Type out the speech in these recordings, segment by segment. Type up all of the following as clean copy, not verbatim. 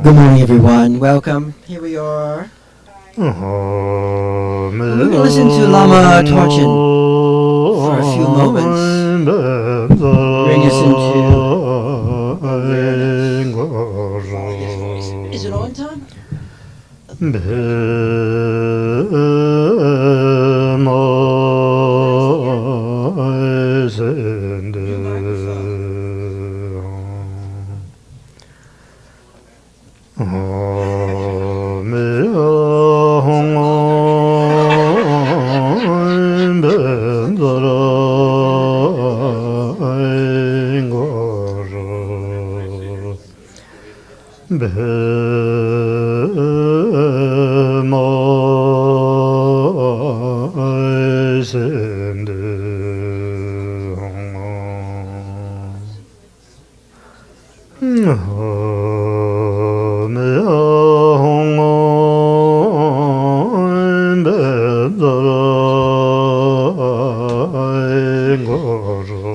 Good morning, everyone. Welcome. Here we are. We're going to listen to Lama Dzogchen for a few moments. Bring us into awareness. Is it on time?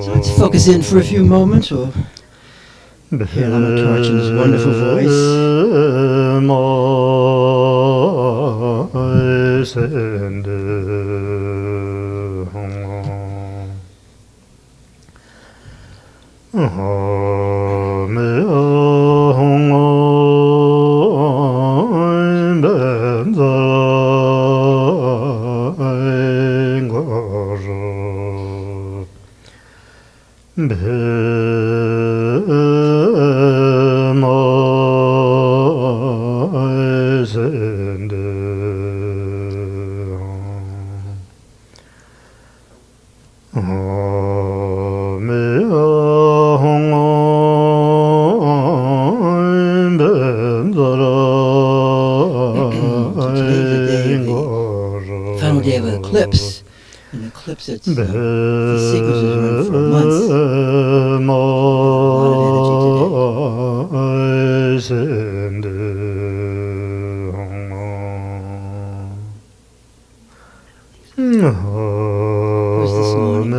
So let's focus in for a few moments. We'll hear Lama Dzogchen's wonderful voice. Final day of eclipse. An eclipse that's the sequences run for months. A lot of energy today. Where's this morning?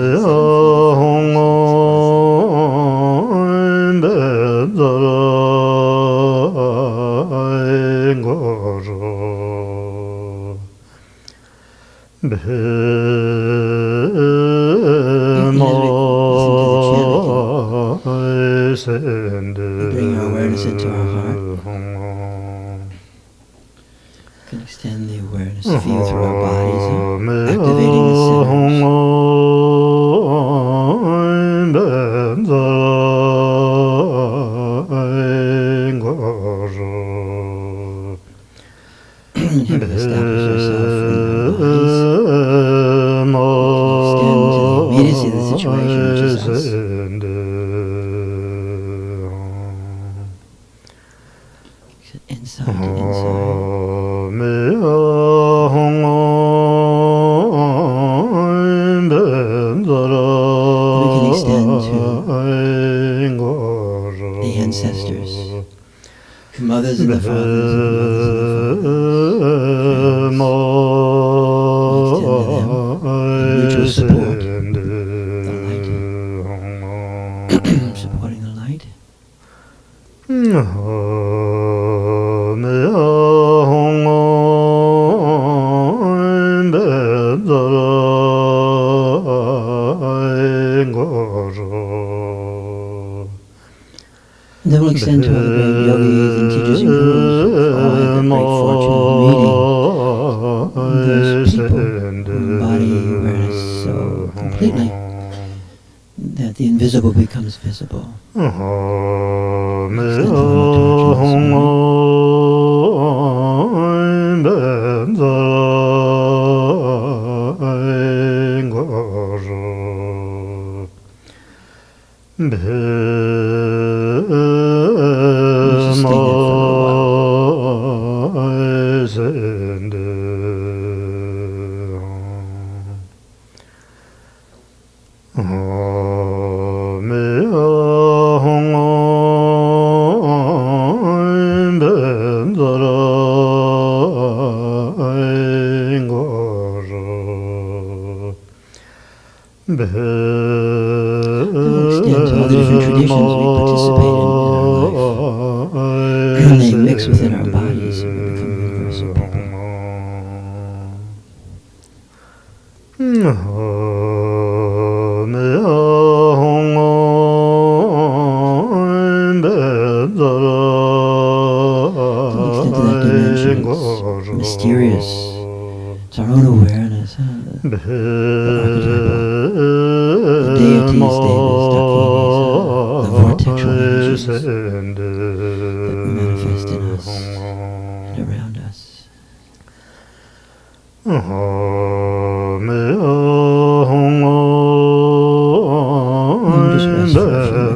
Bring our awareness into our heart. We can extend the awareness field through our bodies, activating the centers. And having established ourselves in our bodies, we can extend to the immediacy of the situation, which is us. Inside to inside. We can extend to the ancestors, the mothers and the fathers, and the mutual support, the light, supporting the light. And then we'll extend to all the great yogis and teachers and gurus who all had the great fortune of meeting those people who embody awareness so completely that the invisible becomes visible. Extend to Lama Torchen this extend to all the different traditions we participate in our life. And they mix within our bodies and we become universal people. The extent of that dimension is mysterious. It's our own awareness. The archetypal. The deities, devas, dakinis, the vortexual energies that manifest in us and around us. Just rest for a few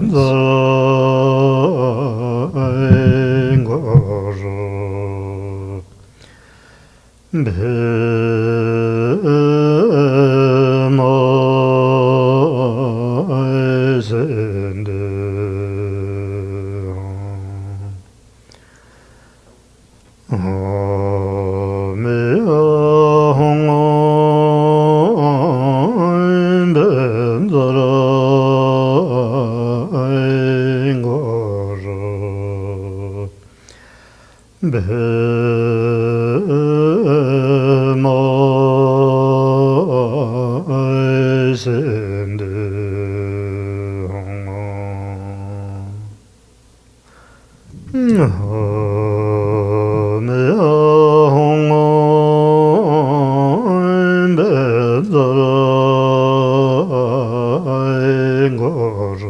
minutes.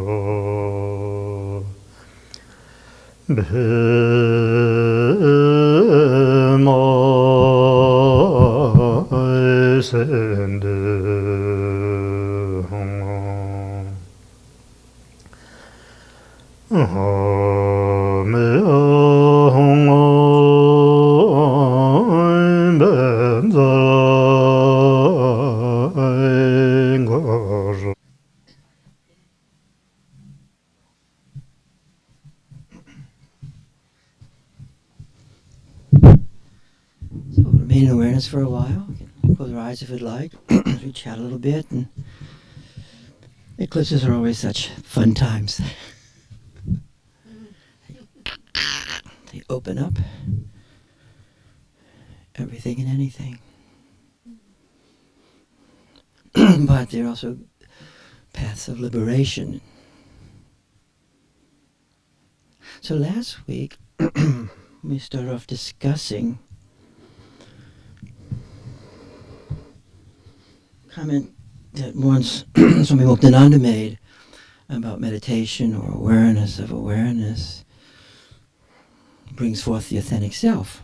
So remain in awareness for a while. You can close your eyes if you'd like. As we chat a little bit. And eclipses are always such fun times. They open up everything and anything. But they're also paths of liberation. So last week, we started off discussing comment that once Swami Muktananda made about meditation or awareness of awareness brings forth the authentic self.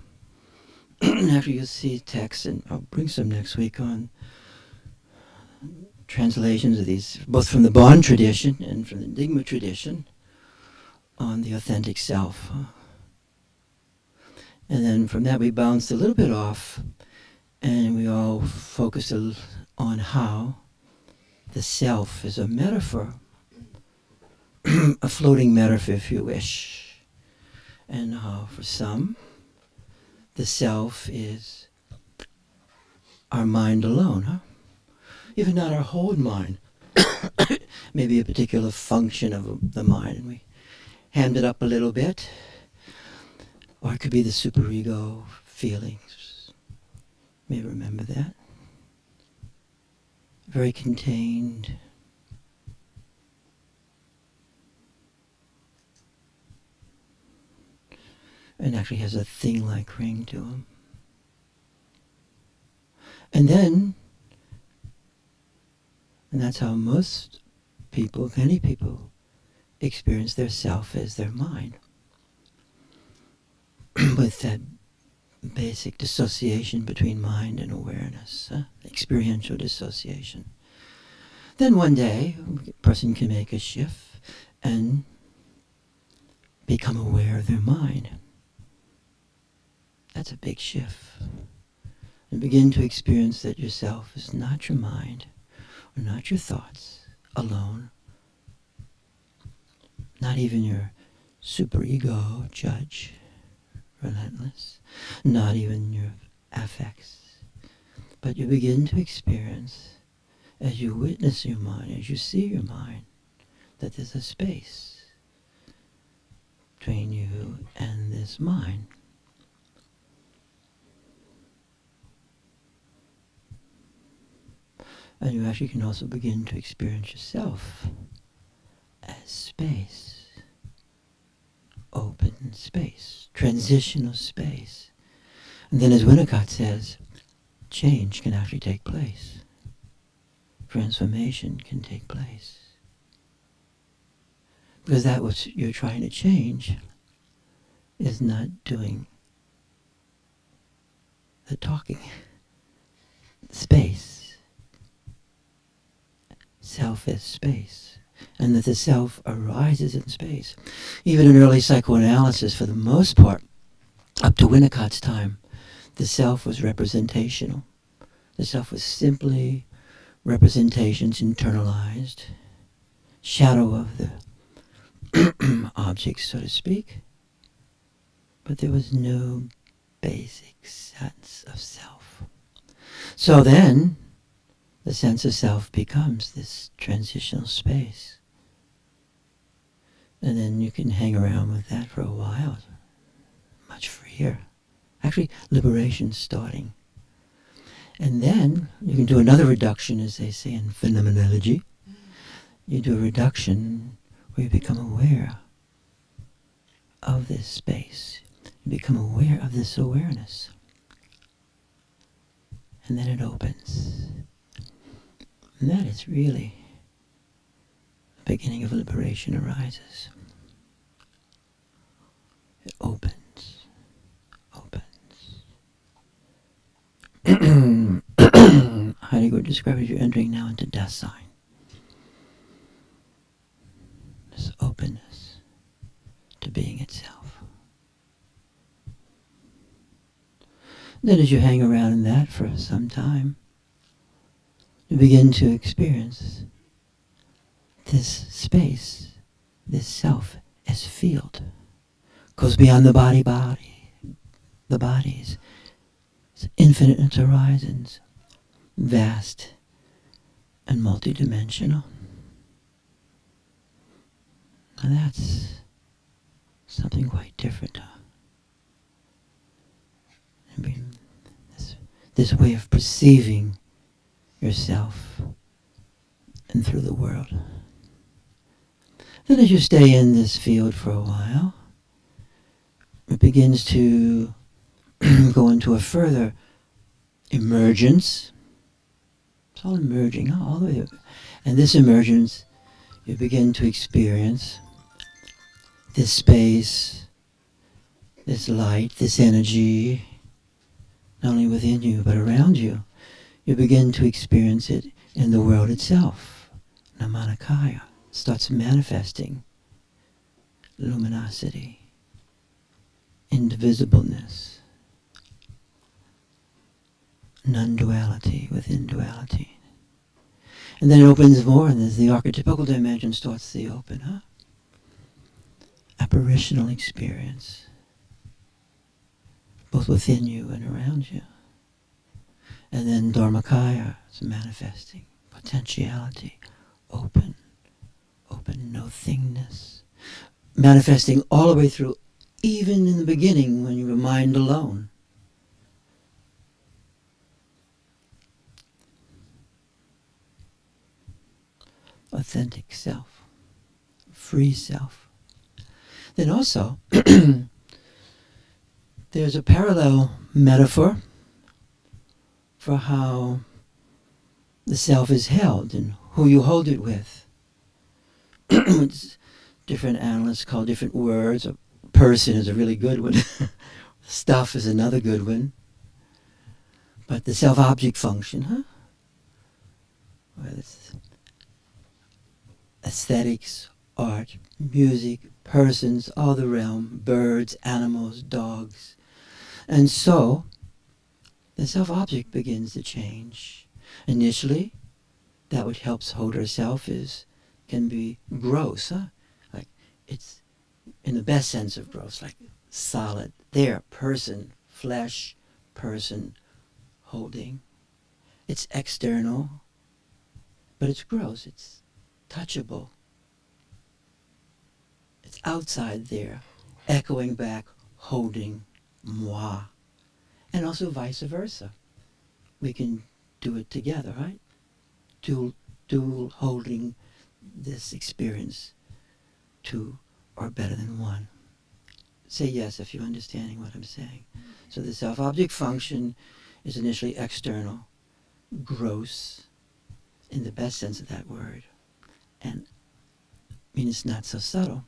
After you see texts, and I'll bring some next week on translations of these, both from the Bon tradition and from the Digma tradition, on the authentic self. And then from that we bounced a little bit off, and we all focused on how the self is a metaphor, a floating metaphor if you wish. And how for some, the self is our mind alone, huh? Even not our whole mind. Maybe a particular function of the mind, and we hammed it up a little bit. Or it could be the superego feelings. You may remember that. Very contained. And actually has a thing-like ring to them. And then, and that's how most people, many people, experience their self as their mind. With that basic dissociation between mind and awareness, experiential dissociation. Then one day, a person can make a shift and become aware of their mind. That's a big shift. And begin to experience that yourself is not your mind, or not your thoughts alone, not even your superego, judge, relentless, not even your affects, but you begin to experience, as you witness your mind, as you see your mind, that there's a space between you and this mind. And you actually can also begin to experience yourself as space, open space, transitional space. And then as Winnicott says, change can actually take place. Transformation can take place. Because that what you're trying to change is not doing the talking. Space. Self is space. And that the self arises in space. Even in early psychoanalysis, for the most part, up to Winnicott's time, the self was representational. The self was simply representations internalized, shadow of the objects, so to speak. But there was no basic sense of self. So then, the sense of self becomes this transitional space. And then you can hang around with that for a while. Much freer. Actually, liberation's starting. And then you can do another reduction, as they say in Phenomenology. You do a reduction where you become aware of this space. You become aware of this awareness. And then it opens. And that is really the beginning of liberation arises. It opens, opens. Heidegger describes you're entering now into death sign. This openness to being itself. Then as you hang around in that for some time, you begin to experience this space, this self as field. Goes beyond the body. The bodies. It's infinite into horizons. Vast and multidimensional. And that's something quite different. I mean, this way of perceiving yourself and through the world. Then as you stay in this field for a while, it begins to go into a further emergence. It's all emerging, all the way up. And this emergence, you begin to experience this space, this light, this energy, not only within you, but around you. You begin to experience it in the world itself. Namanikaya starts manifesting luminosity, indivisibleness, non-duality within duality. And then it opens more, and as the archetypical dimension starts to open, apparitional experience, both within you and around you. And then Dharmakaya is manifesting potentiality, open, no-thingness, manifesting all the way through, even in the beginning when you were mind alone. Authentic self, free self. Then also, there's a parallel metaphor for how the self is held and who you hold it with. Different analysts call different words. A person is a really good one. Stuff is another good one. But the self-object function, whether it's aesthetics, art, music, persons, all the realm, birds, animals, dogs. And so, the self-object begins to change. Initially, that which helps hold herself can be gross, like it's in the best sense of gross, like solid. There, person, flesh, person, holding. It's external, but it's gross. It's touchable. It's outside there, echoing back, holding, moi. And also vice versa. We can do it together, right? Dual holding this experience, two or better than one. Say yes if you're understanding what I'm saying. So the self-object function is initially external, gross, in the best sense of that word, and I mean it's not so subtle.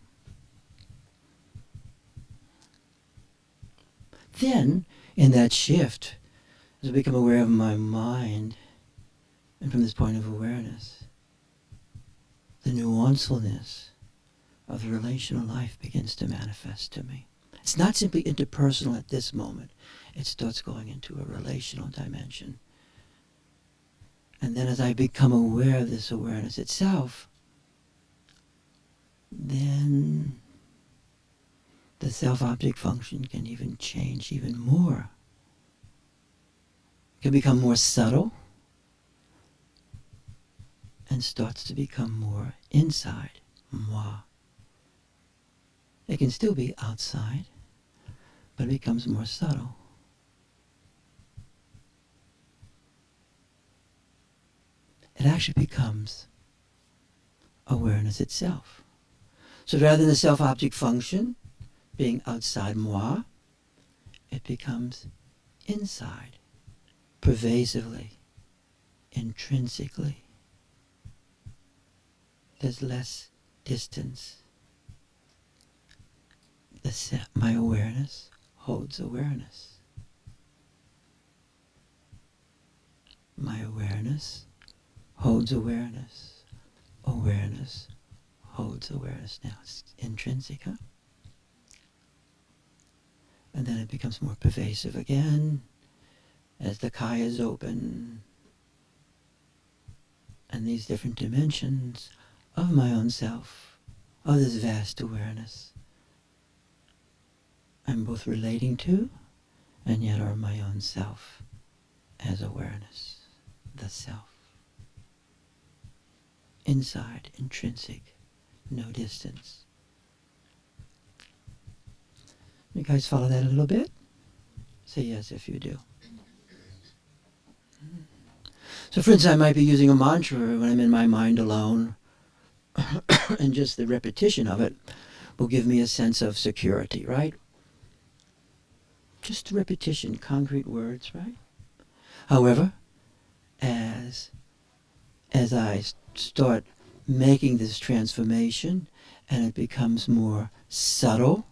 Then, in that shift, as I become aware of my mind, and from this point of awareness, the nuancefulness of the relational life begins to manifest to me. It's not simply interpersonal at this moment. It starts going into a relational dimension. And then as I become aware of this awareness itself, then the self-object function can even change even more. It can become more subtle and starts to become more inside, moi. It can still be outside, but it becomes more subtle. It actually becomes awareness itself. So rather than the self-object function being outside moi, it becomes inside, pervasively, intrinsically. There's less distance. My awareness holds awareness. My awareness holds awareness. Awareness holds awareness. Now it's intrinsic, huh? And then it becomes more pervasive again as the kayas open. And these different dimensions of my own self, of this vast awareness, I'm both relating to and yet are my own self as awareness, the self. Inside, intrinsic, no distance. You guys follow that a little bit? Say yes if you do. So for instance, I might be using a mantra when I'm in my mind alone, and just the repetition of it will give me a sense of security, right? Just repetition, concrete words, right? However, as I start making this transformation and it becomes more subtle,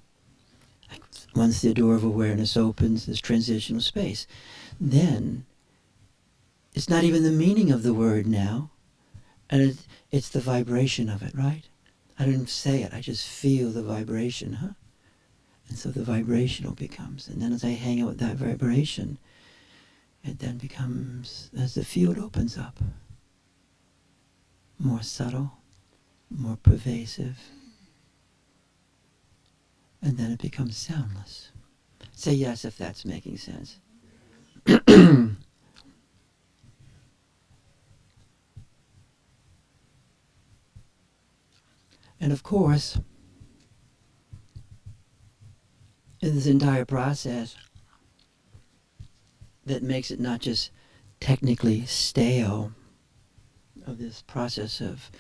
like once the door of awareness opens, this transitional space, then it's not even the meaning of the word now, and it's the vibration of it, right? I don't say it, I just feel the vibration, huh? And so the vibrational becomes, and then as I hang out with that vibration, it then becomes, as the field opens up, more subtle, more pervasive, and then it becomes soundless. Say yes if that's making sense. And of course, in this entire process that makes it not just technically stale, of this process of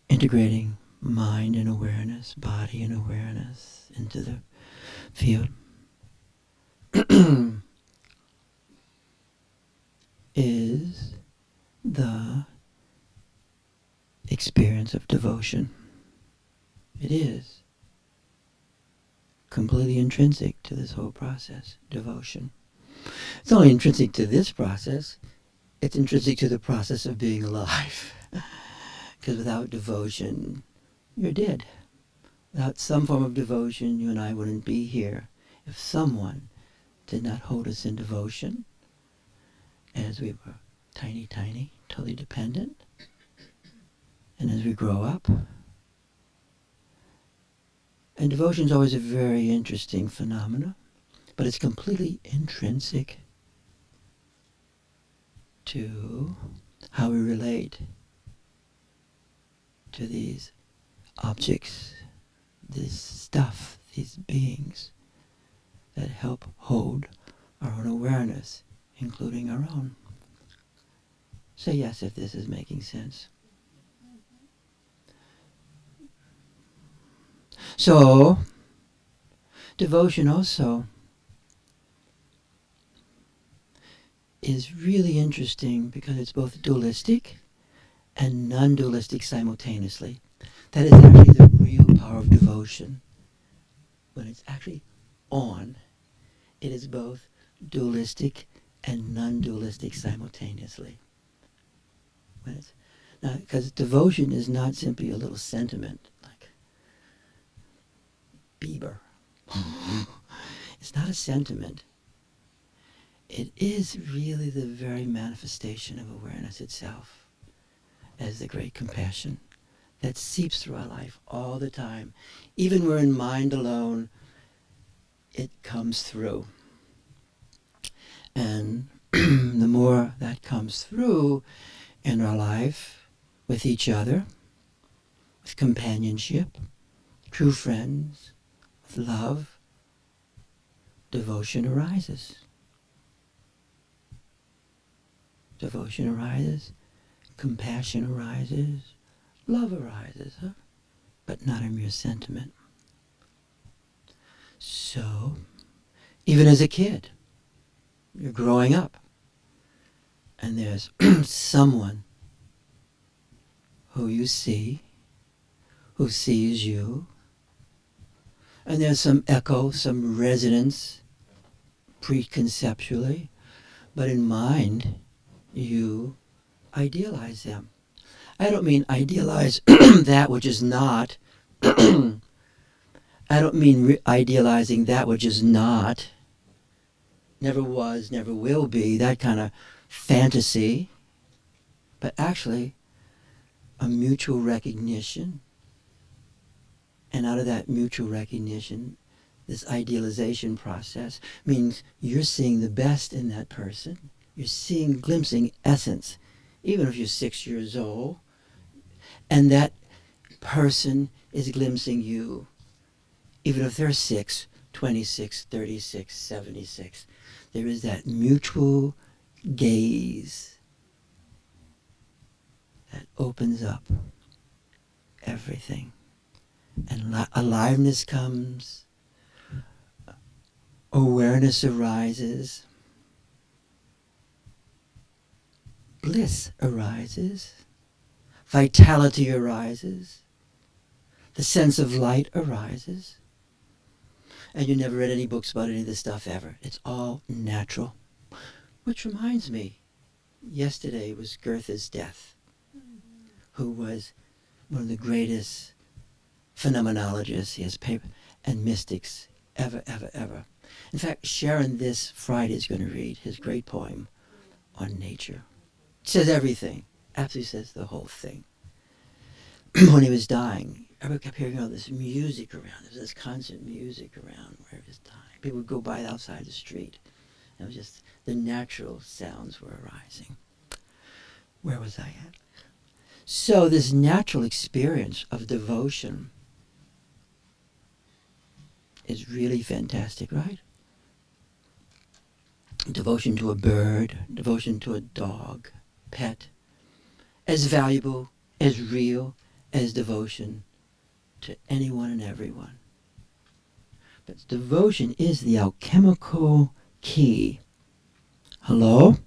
integrating mind and awareness, body and awareness into the field, is the experience of devotion. It is completely intrinsic to this whole process, devotion. It's only intrinsic to this process, it's intrinsic to the process of being alive. Because without devotion, you're dead. Without some form of devotion, you and I wouldn't be here. If someone did not hold us in devotion, as we were tiny, totally dependent, and as we grow up, and devotion is always a very interesting phenomenon, but it's completely intrinsic to how we relate to these objects, this stuff, these beings that help hold our own awareness, including our own. Say yes if this is making sense. So, devotion also is really interesting because it's both dualistic and non-dualistic simultaneously. That is actually the real power of devotion. When it's actually on, it is both dualistic and non-dualistic simultaneously. Because devotion is not simply a little sentiment like Bieber. It's not a sentiment. It is really the very manifestation of awareness itself as the great compassion that seeps through our life all the time. Even when we're in mind alone, it comes through. And the more that comes through in our life, with each other, with companionship, true friends, with love, devotion arises. Devotion arises, compassion arises, love arises, huh? But not a mere sentiment. So, even as a kid, you're growing up, and there's someone who you see, who sees you, And there's some echo, some resonance, preconceptually, but in mind, you idealize them. I don't mean idealize that which is not. I don't mean idealizing that which is not, never was, never will be, that kind of fantasy, but actually a mutual recognition. And out of that mutual recognition, this idealization process means you're seeing the best in that person. You're seeing, glimpsing essence, even if you're 6 years old, and that person is glimpsing you, even if they're 6, 26, 36, 76. There is that mutual gaze that opens up everything. And aliveness comes, awareness arises, bliss arises, vitality arises, the sense of light arises. And you never read any books about any of this stuff ever. It's all natural. Which reminds me, yesterday was Goethe's death, who was one of the greatest phenomenologists, he has paper, and mystics ever. In fact, Sharon this Friday is going to read his great poem on nature. It says everything, absolutely says the whole thing. When he was dying, everyone kept hearing all this music around. There was this constant music around where he was dying. People would go by outside the street. It was just the natural sounds were arising. Where was I at? So this natural experience of devotion is really fantastic, right? Devotion to a bird, devotion to a dog, pet, as valuable, as real as devotion to anyone and everyone. But devotion is the alchemical key, hello,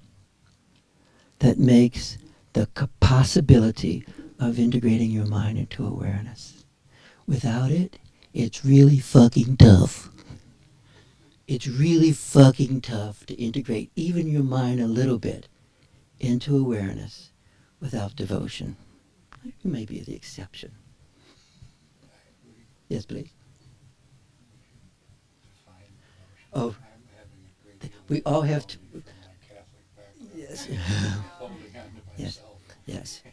that makes the possibility of integrating your mind into awareness. Without it, it's really fucking tough. It's really fucking tough to integrate even your mind a little bit into awareness without devotion. You may be the exception. Yes, please. Oh, we all have to. Yes. Yes. Yes.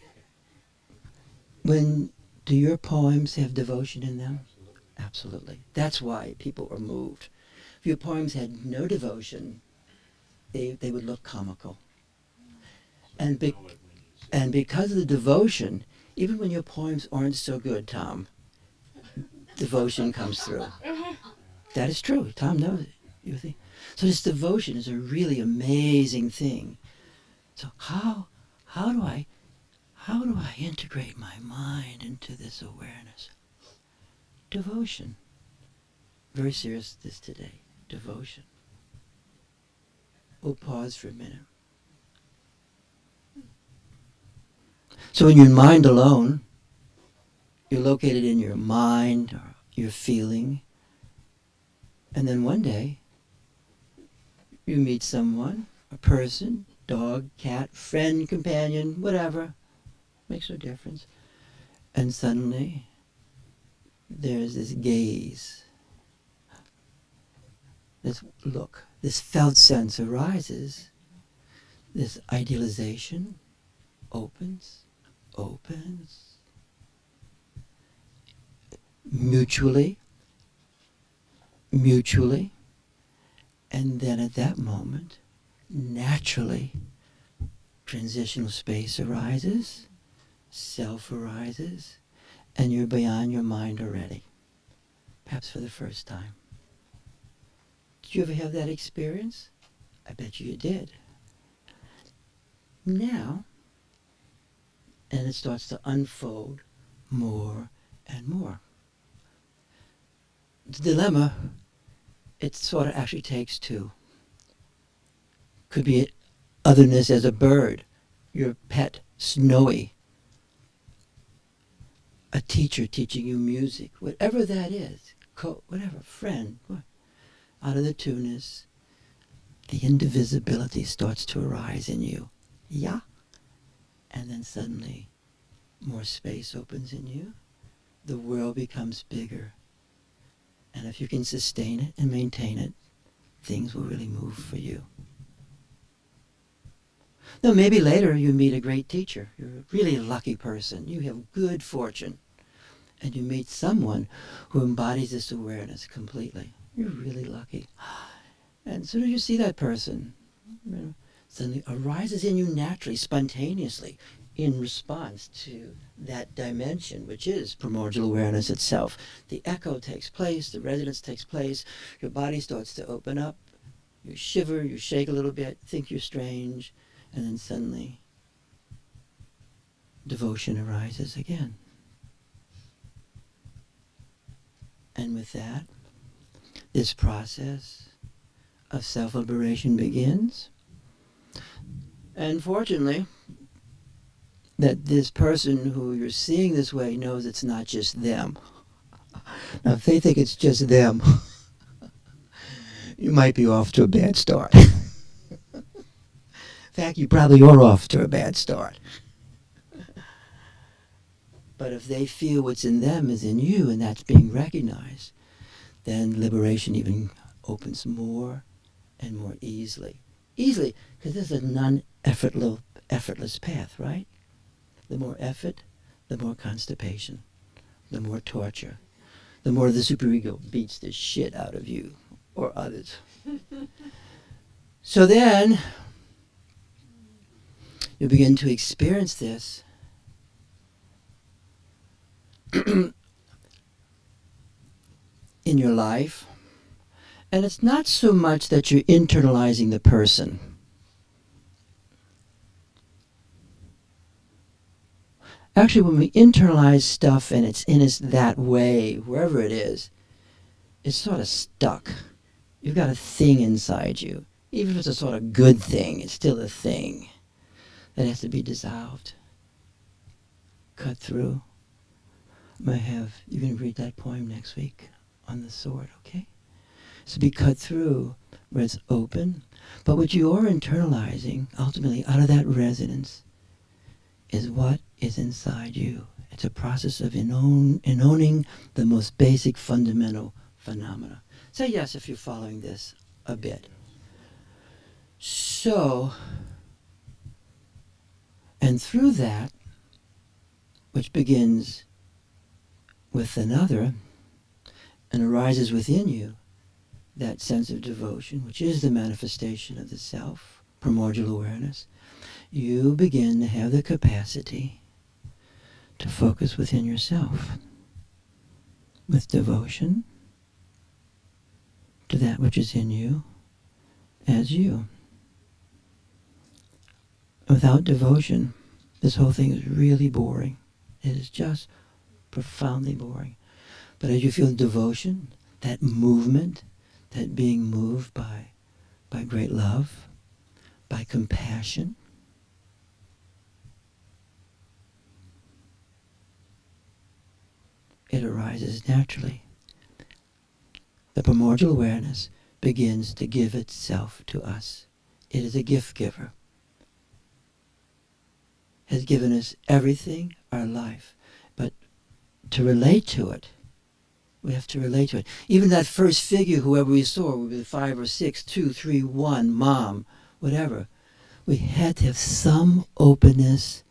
Do your poems have devotion in them? Absolutely. That's why people are moved. If your poems had no devotion, they would look comical. And because of the devotion, even when your poems aren't so good, Tom, devotion comes through. That is true. Tom knows it. You think? So this devotion is a really amazing thing. So how do I integrate my mind into this awareness? Devotion. Very serious this today. Devotion. We'll pause for a minute. So in your mind alone, you're located in your mind or your feeling, and then one day you meet someone, a person, dog, cat, friend, companion, whatever, makes no difference, and suddenly there's this gaze, this look, this felt sense arises, this idealization opens, mutually, and then at that moment, naturally, transitional space arises, self arises, and you're beyond your mind already, perhaps for the first time. Did you ever have that experience? I bet you did. Now, and it starts to unfold more and more. The dilemma, it sort of actually takes two. Could be otherness as a bird, your pet, Snowy, a teacher teaching you music, whatever that is, whatever, friend, out of the two-ness, the indivisibility starts to arise in you. Yeah. And then suddenly more space opens in you. The world becomes bigger. And if you can sustain it and maintain it, things will really move for you. Now maybe later you meet a great teacher. You're a really lucky person. You have good fortune. And you meet someone who embodies this awareness completely. You're really lucky. And as soon as you see that person, suddenly arises in you naturally, spontaneously, in response to that dimension, which is primordial awareness itself. The echo takes place, the resonance takes place, your body starts to open up, you shiver, you shake a little bit, think you're strange, and then suddenly devotion arises again. And with that, this process of self-liberation begins. And fortunately, that this person who you're seeing this way knows it's not just them. Now, if they think it's just them, you might be off to a bad start. In fact, you probably are off to a bad start. But if they feel what's in them is in you and that's being recognized, then liberation even opens more and more easily. Easily, because this is a non-effortless path, right? The more effort, the more constipation, the more torture, the more the superego beats the shit out of you or others. So then, you begin to experience this in your life, and it's not so much that you're internalizing the person. Actually, when we internalize stuff and it's in us that way, wherever it is, it's sort of stuck. You've got a thing inside you. Even if it's a sort of good thing, it's still a thing that has to be dissolved, cut through. You can read that poem next week on the sword, okay? So be cut through where it's open. But what you are internalizing, ultimately, out of that resonance, is what is inside you. It's a process of owning the most basic fundamental phenomena. Say yes if you're following this a bit. So, and through that, which begins with another and arises within you, that sense of devotion, which is the manifestation of the self, primordial awareness, you begin to have the capacity to focus within yourself with devotion to that which is in you as you. Without devotion, this whole thing is really boring. It is just profoundly boring. But as you feel devotion, that movement, that being moved by great love, by compassion, it arises naturally. The primordial awareness begins to give itself to us. It is a gift giver. Has given us everything, our life. But to relate to it, we have to relate to it. Even that first figure, whoever we saw, would be 5 or 6, 2, 3, 1, mom, whatever. We had to have some openness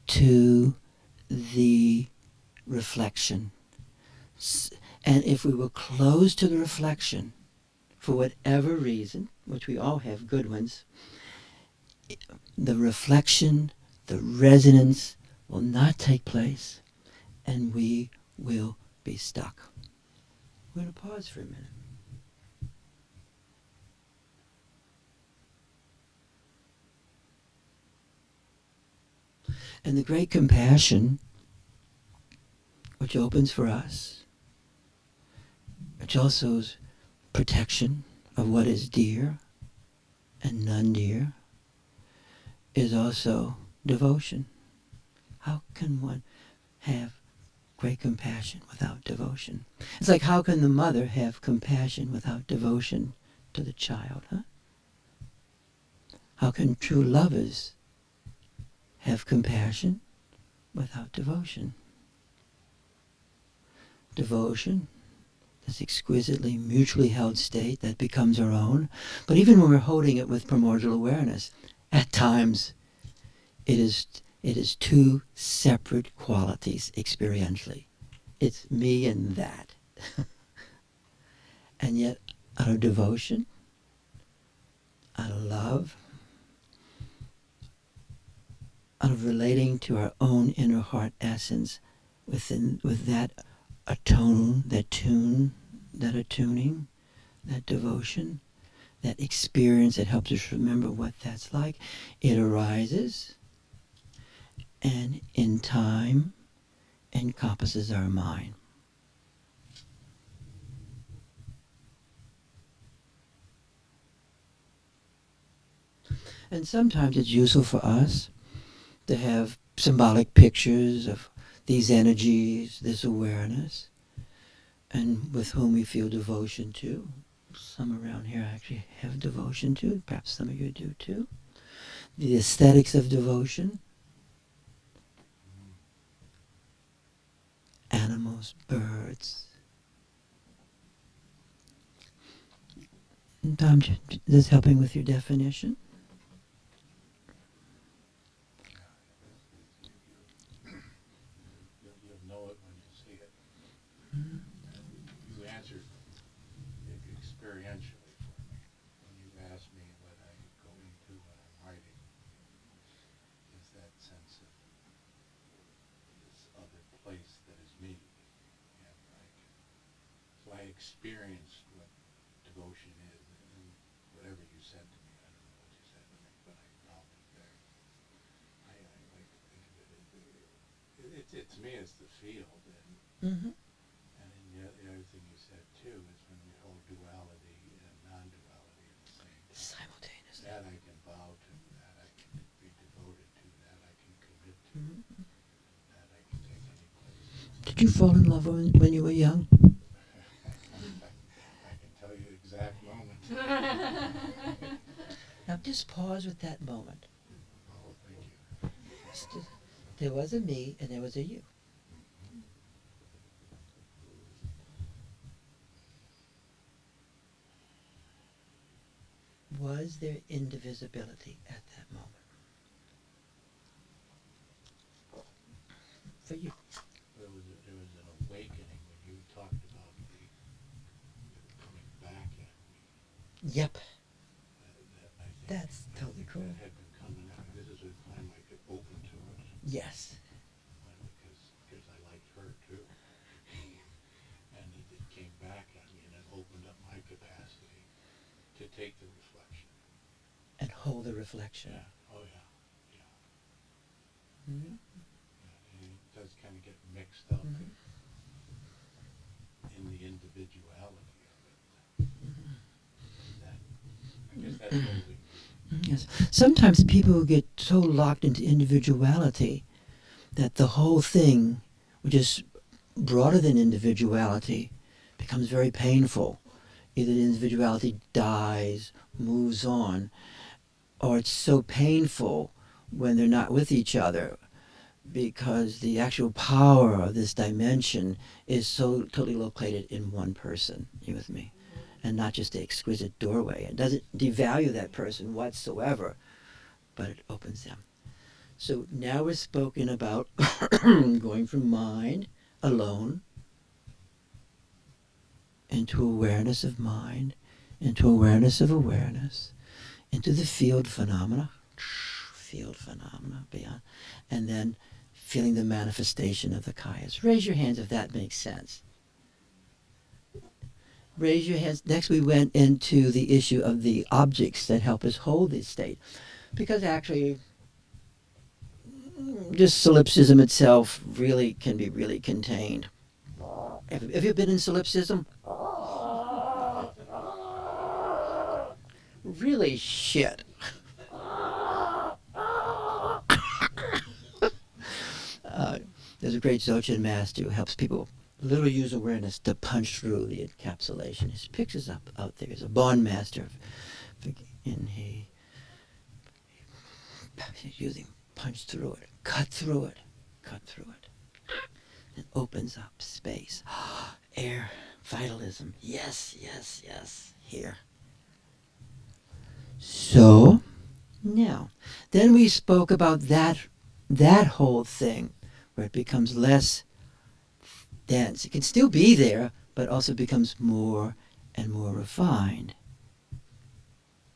to the reflection. And if we were closed to the reflection, for whatever reason, which we all have good ones, the reflection, the resonance will not take place, and we will be stuck. We're going to pause for a minute. And the great compassion which opens for us, which also is protection of what is dear and non-dear, is also devotion. How can one have great compassion without devotion. It's like, how can the mother have compassion without devotion to the child, huh? How can true lovers have compassion without devotion? Devotion, this exquisitely mutually held state that becomes our own. But even when we're holding it with primordial awareness, at times it is two separate qualities experientially. It's me and that. And yet, out of devotion, out of love, out of relating to our own inner heart essence, with that attuning, that devotion, that experience that helps us remember what that's like, it arises and in time encompasses our mind. And sometimes it's useful for us to have symbolic pictures of these energies, this awareness, and with whom we feel devotion to. Some around here actually have devotion to, perhaps some of you do too. The aesthetics of devotion. Animals, birds. And Tom, this helping with your definition? You'll know it when you see it. You answered experientially for me when you asked me what I go into when I'm writing. Is that sense of this other place that is me, and so I experienced what devotion is, and whatever you said to me, I don't know what you said to me, but I found it there. I like to think of it. It to me is the field, and and then the other thing you said too is when we hold duality and non-duality at the same time. Simultaneously. That I can bow to, that I can be devoted to, that I can commit to, that I can take any place. Did you fall in love when you were young? I can tell you the exact moment. Now just pause with that moment. Oh, thank you. There was a me and there was a you. Was there indivisibility at that moment? For you. There was an awakening when you talked about the coming back at me. Yep. I think That's totally cool. That had been coming out. This is the time I could open to it. Yes. Because I liked her too. And it came back at me, and it opened up my capacity to take the reflection. And hold the reflection. Yeah. Oh yeah. Yeah. Mm-hmm. Yeah. And it does kind of get mixed up in the individuality of it. I guess that's holding. Yes. Sometimes people get so locked into individuality that the whole thing, which is broader than individuality, becomes very painful. Either the individuality dies, moves on, or it's so painful when they're not with each other because the actual power of this dimension is so totally located in one person. You with me? And not just the exquisite doorway. It doesn't devalue that person whatsoever, but it opens them. So now we're spoken about going from mind alone into awareness of mind, into awareness of awareness, into the field phenomena beyond, and then feeling the manifestation of the kayas. Raise your hands if that makes sense. Raise your hands. Next we went into the issue of the objects that help us hold this state. Because actually, just solipsism itself really can be really contained. Have you been in solipsism? Really shit. There's a great Dzogchen master who helps people little use awareness to punch through the encapsulation. He picks us up out there. He's a Bon master, and he's using punch through it, cut through it, and opens up space, air, vitalism. Yes, yes, yes. Here. So now, then we spoke about that whole thing, where it becomes less dense. It can still be there, but also becomes more and more refined.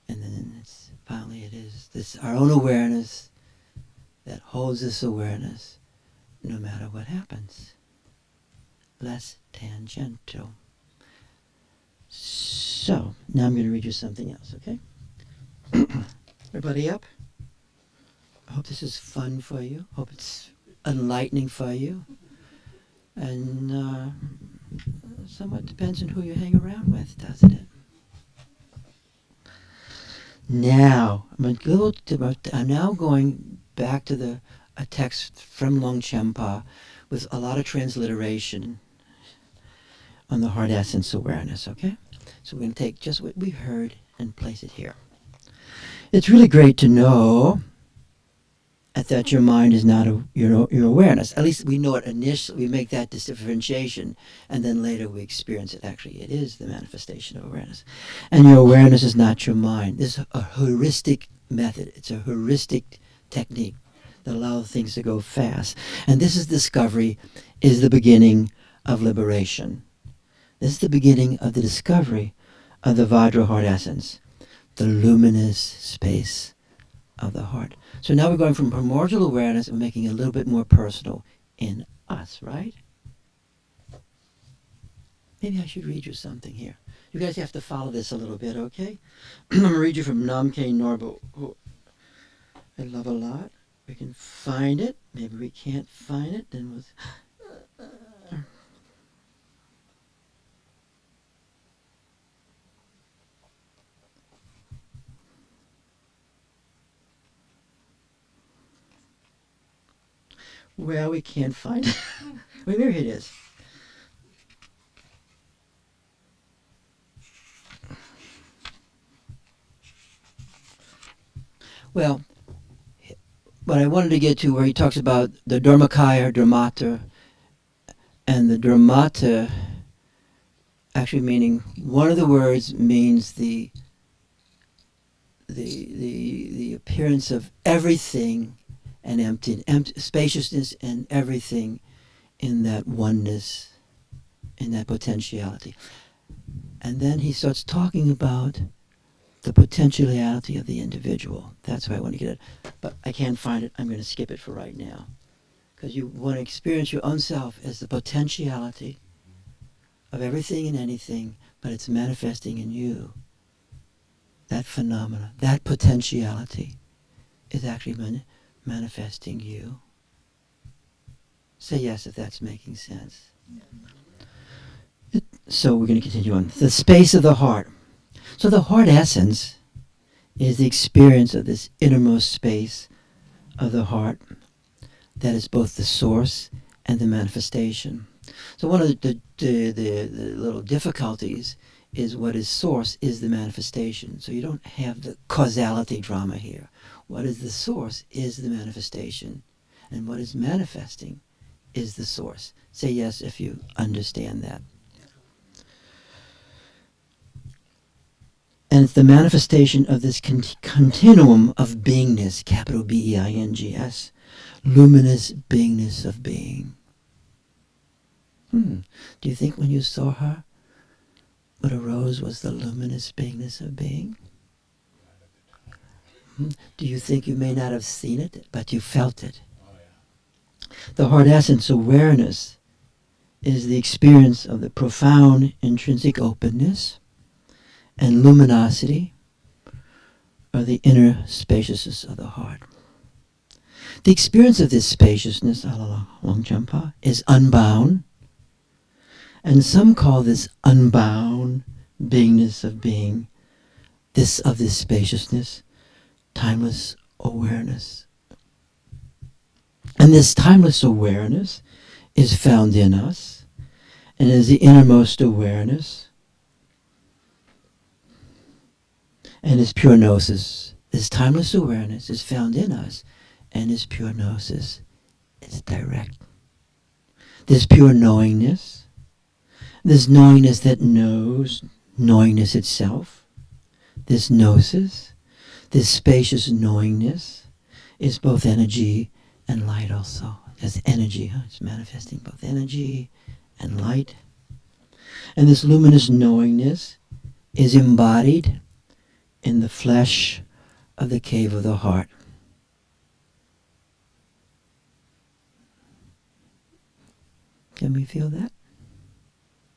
And then finally it is this our own awareness that holds this awareness no matter what happens. Less tangential. So, now I'm going to read you something else, okay? Everybody up? I hope this is fun for you. Hope it's enlightening for you. And somewhat depends on who you hang around with, doesn't it? Now, I'm now going back to a text from Longchenpa with a lot of transliteration on the heart essence awareness, okay? So we're going to take just what we heard and place it here. It's really great to know that your mind is not your awareness. At least we know it initially. We make that differentiation, and then later we experience it. Actually, it is the manifestation of awareness. And your awareness is not your mind. This is a heuristic method. It's a heuristic technique that allows things to go fast. And this discovery is the beginning of liberation. This is the beginning of the discovery of the Vajra heart essence, the luminous space of the heart. So now we're going from primordial awareness and making it a little bit more personal in us, right? Maybe I should read you something here. You guys have to follow this a little bit, okay? I'm going to read you from Namkhe Norbo, who I love a lot. We can find it. Maybe we can't find it. Then we'll... Well, we can't find it. Wait, here it is. Well, what I wanted to get to where he talks about the Dharmakaya, Dharmata, and the Dharmata actually meaning one of the words means the appearance of everything and empty spaciousness and everything in that oneness, in that potentiality. And then he starts talking about the potentiality of the individual. That's why I want to get it. But I can't find it. I'm going to skip it for right now. Because you want to experience your own self as the potentiality of everything and anything, but it's manifesting in you. That phenomena, that potentiality is actually manifesting you. Say yes if that's making sense. So we're going to continue on. The space of the heart. So the heart essence is the experience of this innermost space of the heart that is both the source and the manifestation. So one of the little difficulties is what is source is the manifestation. So you don't have the causality drama here. What is the source is the manifestation. And what is manifesting is the source. Say yes if you understand that. And it's the manifestation of this continuum of beingness, capital B-E-I-N-G-S, luminous beingness of being. Do you think when you saw her, what arose was the luminous beingness of being? Do you think you may not have seen it, but you felt it? Oh, yeah. The heart essence awareness is the experience of the profound intrinsic openness and luminosity of the inner spaciousness of the heart. The experience of this spaciousness, Longchenpa, is unbound, and some call this unbound beingness of being, this spaciousness, timeless awareness. And this timeless awareness is found in us and is the innermost awareness and is pure gnosis. This timeless awareness is found in us and is pure gnosis. It's direct. This pure knowingness, this knowingness that knows knowingness itself, this gnosis, this spacious knowingness is both energy and light also. There's energy, it's manifesting both energy and light. And this luminous knowingness is embodied in the flesh of the cave of the heart. Can we feel that?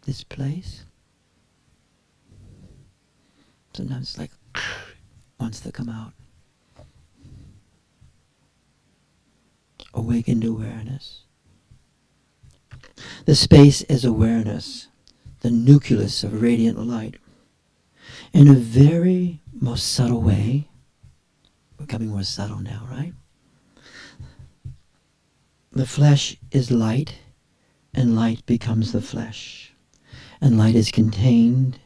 This place? Sometimes it's like wants to come out. Awakened awareness. The space is awareness, the nucleus of radiant light. In a very most subtle way, becoming more subtle now, right? The flesh is light, and light becomes the flesh. And light is contained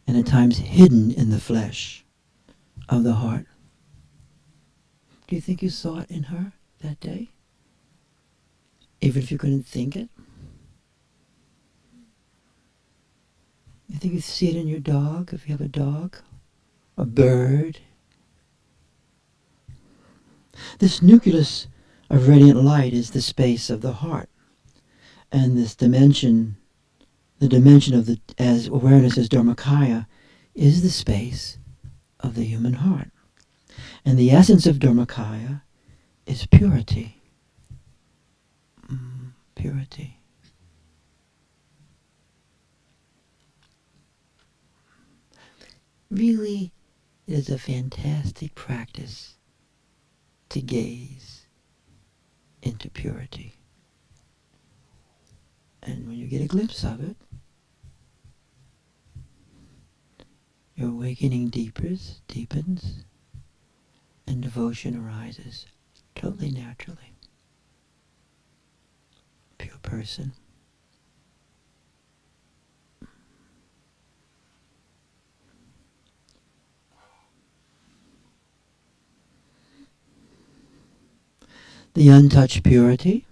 and at times hidden in the flesh of the heart. Do you think you saw it in her that day? Even if you couldn't think it? You think you see it in your dog, if you have a dog? A bird? This nucleus of radiant light is the space of the heart. And this dimension, the dimension of the, as awareness as Dharmakaya, is the space of the human heart. And the essence of Dharmakaya is purity. Purity. Really, it is a fantastic practice to gaze into purity. And when you get a glimpse of it, your awakening deepens, and devotion arises totally naturally. Pure person. The untouched purity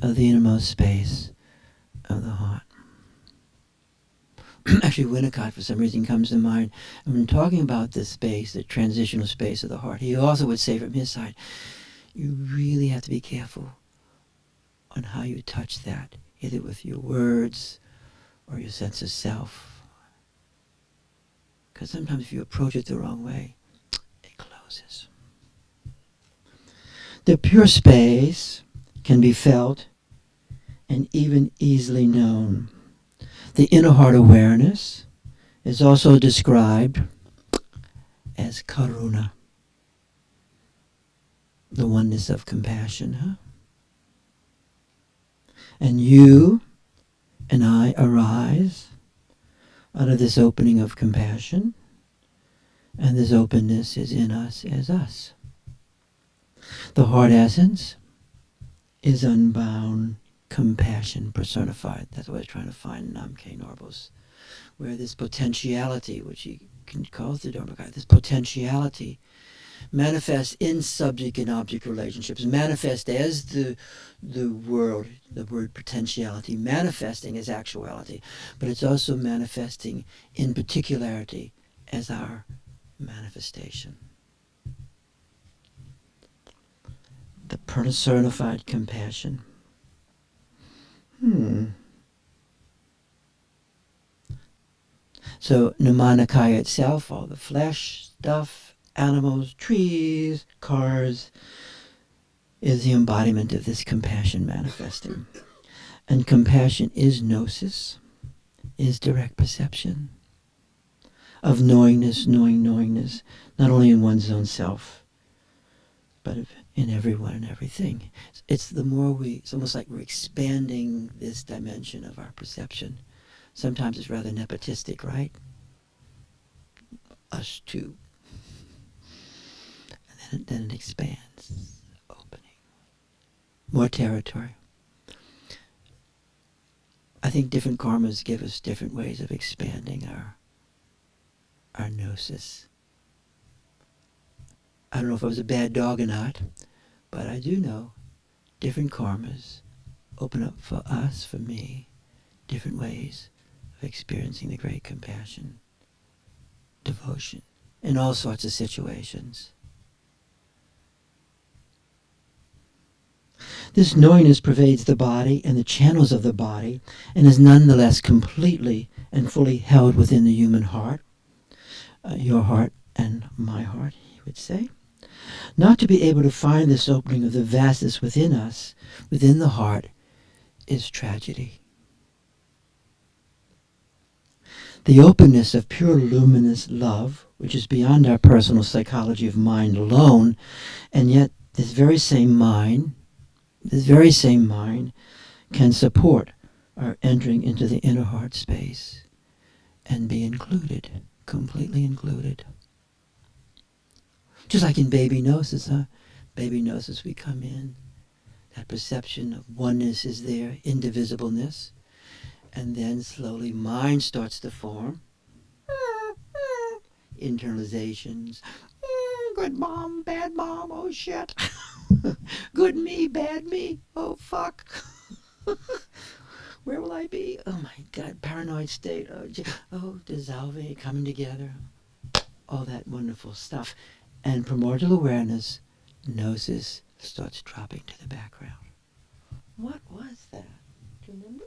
of the innermost space of the heart. Actually, Winnicott, for some reason, comes to mind. And when talking about this space, the transitional space of the heart, he also would say from his side, you really have to be careful on how you touch that, either with your words or your sense of self. Because sometimes if you approach it the wrong way, it closes. The pure space can be felt and even easily known. The inner heart awareness is also described as karuna, the oneness of compassion. And you and I arise out of this opening of compassion, and this openness is in us as us. The heart essence is unbound compassion personified. That's what I was trying to find in Namkhai Norval's, where this potentiality, which he calls the Dharmakaya, this potentiality manifests in subject and object relationships, manifest as the world, the word potentiality, manifesting as actuality, but it's also manifesting in particularity as our manifestation. The personified compassion. So Nirmanakaya itself, all the flesh, stuff, animals, trees, cars, is the embodiment of this compassion manifesting. And compassion is gnosis, is direct perception of knowingness, knowingness, not only in one's own self, but in everyone and everything. It's almost like we're expanding this dimension of our perception. Sometimes it's rather nepotistic, right? Us too. And then it expands, opening. more territory. I think different karmas give us different ways of expanding our gnosis. I don't know if I was a bad dog or not, but I do know different karmas open up for us, for me, different ways of experiencing the great compassion, devotion, in all sorts of situations. This knowingness pervades the body and the channels of the body and is nonetheless completely and fully held within the human heart, your heart and my heart, he would say. Not to be able to find this opening of the vastness within us, within the heart, is tragedy. The openness of pure luminous love, which is beyond our personal psychology of mind alone, and yet this very same mind can support our entering into the inner heart space and be included, completely included. Just like in baby gnosis, Baby gnosis, we come in, that perception of oneness is there, indivisibleness, and then slowly mind starts to form. Internalizations. Good mom, bad mom, oh shit. Good me, bad me, oh fuck. Where will I be? Oh my God, paranoid state. Oh, dissolving, coming together. All that wonderful stuff. And primordial awareness, gnosis, starts dropping to the background. What was that? Do you remember?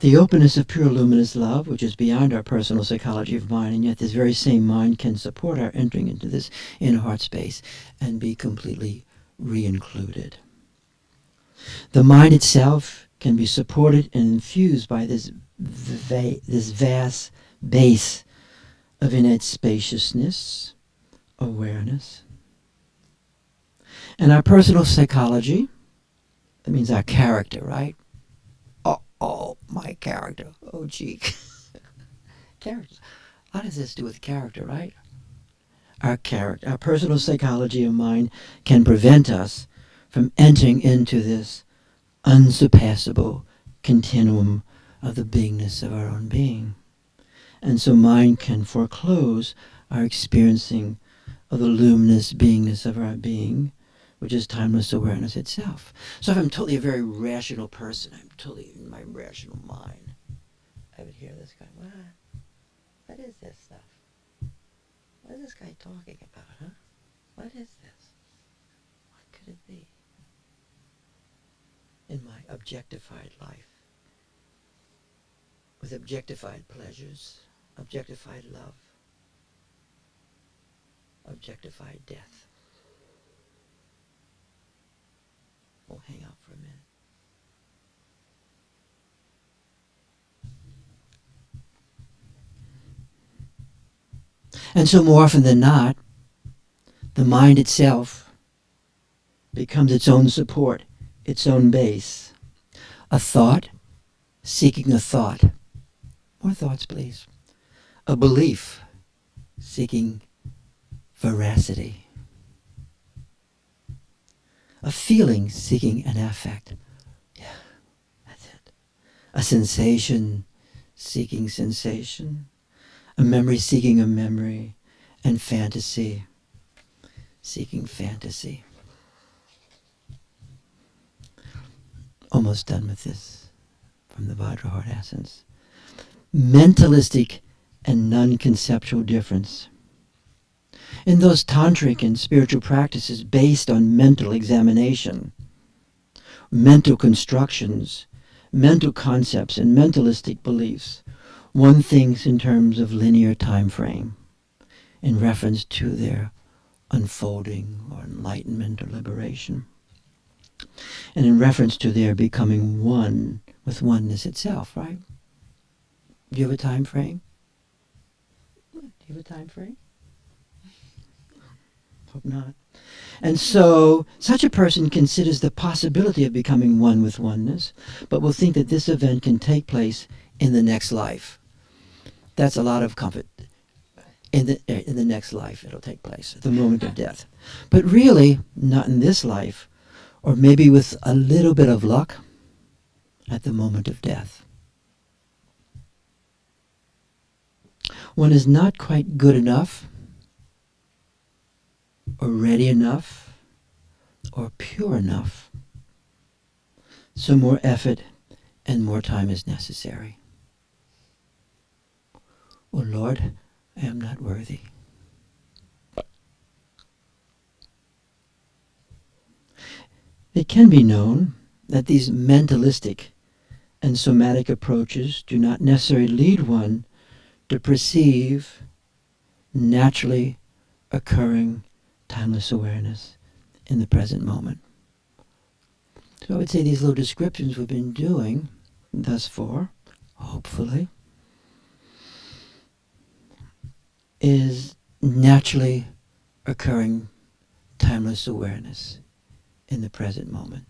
The openness of pure luminous love, which is beyond our personal psychology of mind, and yet this very same mind can support our entering into this inner heart space and be completely re-included. The mind itself can be supported and infused by this vast base of innate spaciousness, awareness. And our personal psychology, that means our character, right? Oh, my character. Oh, gee. Character. How does this do with character, right? Our character, our personal psychology of mind can prevent us from entering into this unsurpassable continuum of the beingness of our own being. And so mind can foreclose our experiencing of the luminous beingness of our being, which is timeless awareness itself. So if I'm totally a very rational person, I'm totally in my rational mind, I would hear this guy, what is this stuff? What is this guy talking about, huh? What is this? What could it be? In my objectified life, with objectified pleasures, objectified love, objectified death. We'll hang out for a minute. And so more often than not, the mind itself becomes its own support, its own base. A thought seeking a thought. More thoughts, please. A belief seeking veracity. A feeling seeking an affect. Yeah, that's it. A sensation seeking sensation. A memory seeking a memory. And fantasy seeking fantasy. Almost done with this from the Vajra Heart Essence. Mentalistic and non-conceptual difference. In those tantric and spiritual practices based on mental examination, mental constructions, mental concepts, and mentalistic beliefs, one thinks in terms of linear time frame in reference to their unfolding or enlightenment or liberation, and in reference to their becoming one with oneness itself, right? Do you have a time frame? Do you have a time frame? Hope not. And so, such a person considers the possibility of becoming one with oneness, but will think that this event can take place in the next life. That's a lot of comfort. In the next life it'll take place, at the moment of death. But really, not in this life, or maybe with a little bit of luck, at the moment of death. One is not quite good enough, or ready enough, or pure enough. So more effort and more time is necessary. Oh Lord, I am not worthy. It can be known that these mentalistic and somatic approaches do not necessarily lead one to perceive naturally occurring timeless awareness in the present moment. So I would say these little descriptions we've been doing thus far, hopefully, is naturally occurring timeless awareness in the present moment.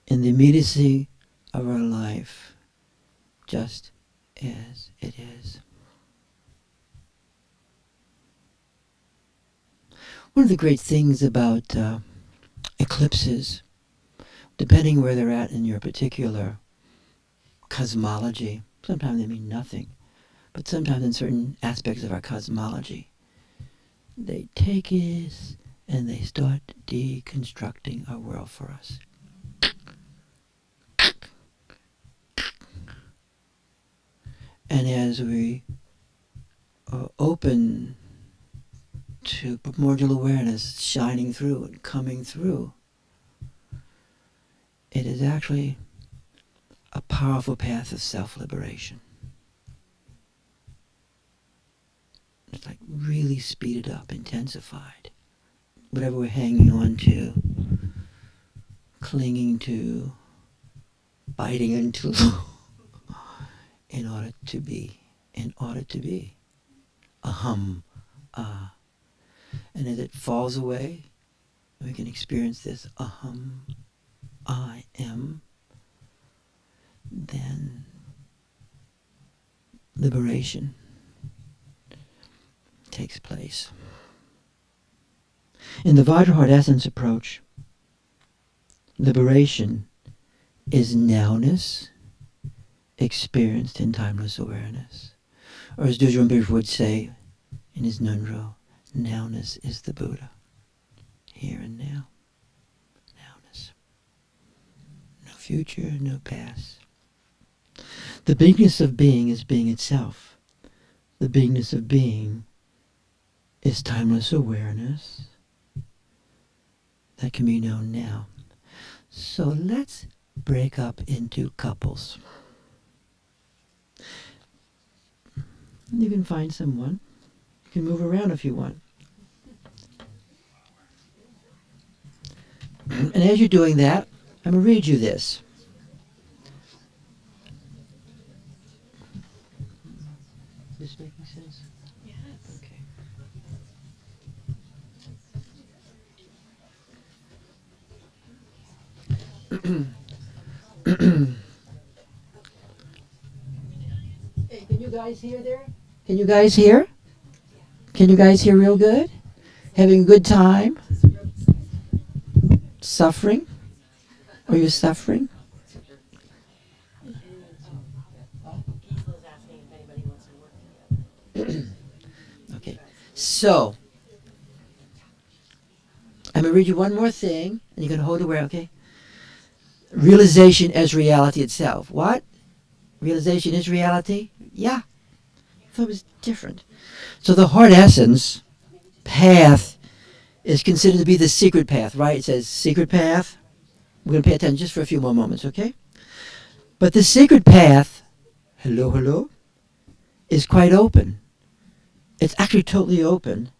In the immediacy of our life, just as it is. One of the great things about eclipses, depending where they're at in your particular cosmology, sometimes they mean nothing, but sometimes in certain aspects of our cosmology, they take us and they start deconstructing our world for us. And as we are open to primordial awareness shining through and coming through, it is actually a powerful path of self-liberation. It's like really speeded up, intensified. Whatever we're hanging on to, clinging to, biting into, in order to be. Aham, ah. And as it falls away, we can experience this aham, I am, then liberation takes place. In the Vital Heart Essence approach, liberation is nowness experienced in timeless awareness. Or as Dzogchen Rinpoche would say in his Nunro, nowness is the Buddha, here and now. Nowness. No future, no past. The beingness of being is being itself. The beingness of being is timeless awareness that can be known now. So let's break up into couples. You can find someone. You can move around if you want. And as you're doing that, I'm going to read you this. Is this making sense? Yes. Okay. Hey, can you guys hear there? Can you guys hear? Can you guys hear real good? Having a good time? Suffering? Are you suffering? Okay. So, I'm going to read you one more thing, and you can hold it where, okay? Realization as reality itself. What? Realization is reality? Yeah. I thought it was different. So the heart essence path is considered to be the secret path, right? It says secret path. We're going to pay attention just for a few more moments, okay? But the secret path, hello, is quite open. It's actually totally open.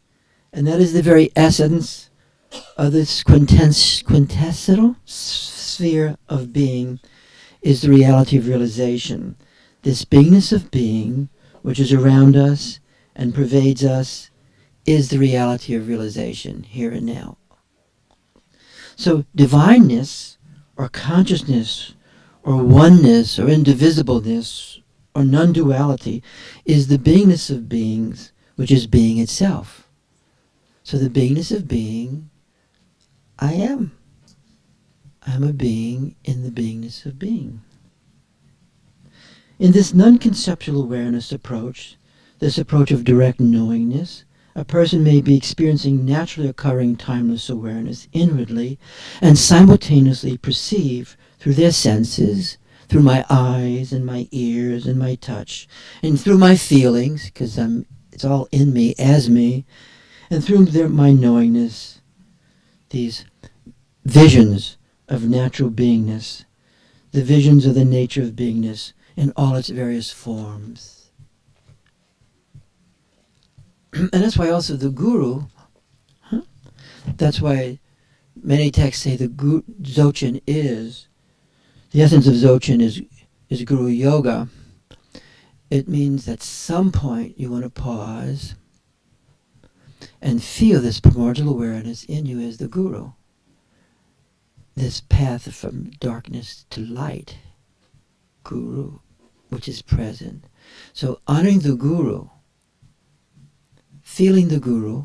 And that is the very essence of this quintessential sphere of being, is the reality of realization. This beingness of being, which is around us and pervades us, is the reality of realization here and now. So divineness, or consciousness or oneness or indivisibleness or non-duality is the beingness of beings, which is being itself. So the beingness of being, I am. I'm a being in the beingness of being. In this non-conceptual awareness approach, this approach of direct knowingness, a person may be experiencing naturally occurring timeless awareness inwardly and simultaneously perceive through their senses, through my eyes and my ears and my touch, and through my feelings, because it's all in me, as me, and through my knowingness, these visions of natural beingness, the visions of the nature of beingness in all its various forms. And that's why also the guru, that's why many texts say the Dzogchen is, the essence of Dzogchen is guru yoga. It means at some point you want to pause and feel this primordial awareness in you as the guru. This path from darkness to light, guru, which is present. So honoring the guru, feeling the guru,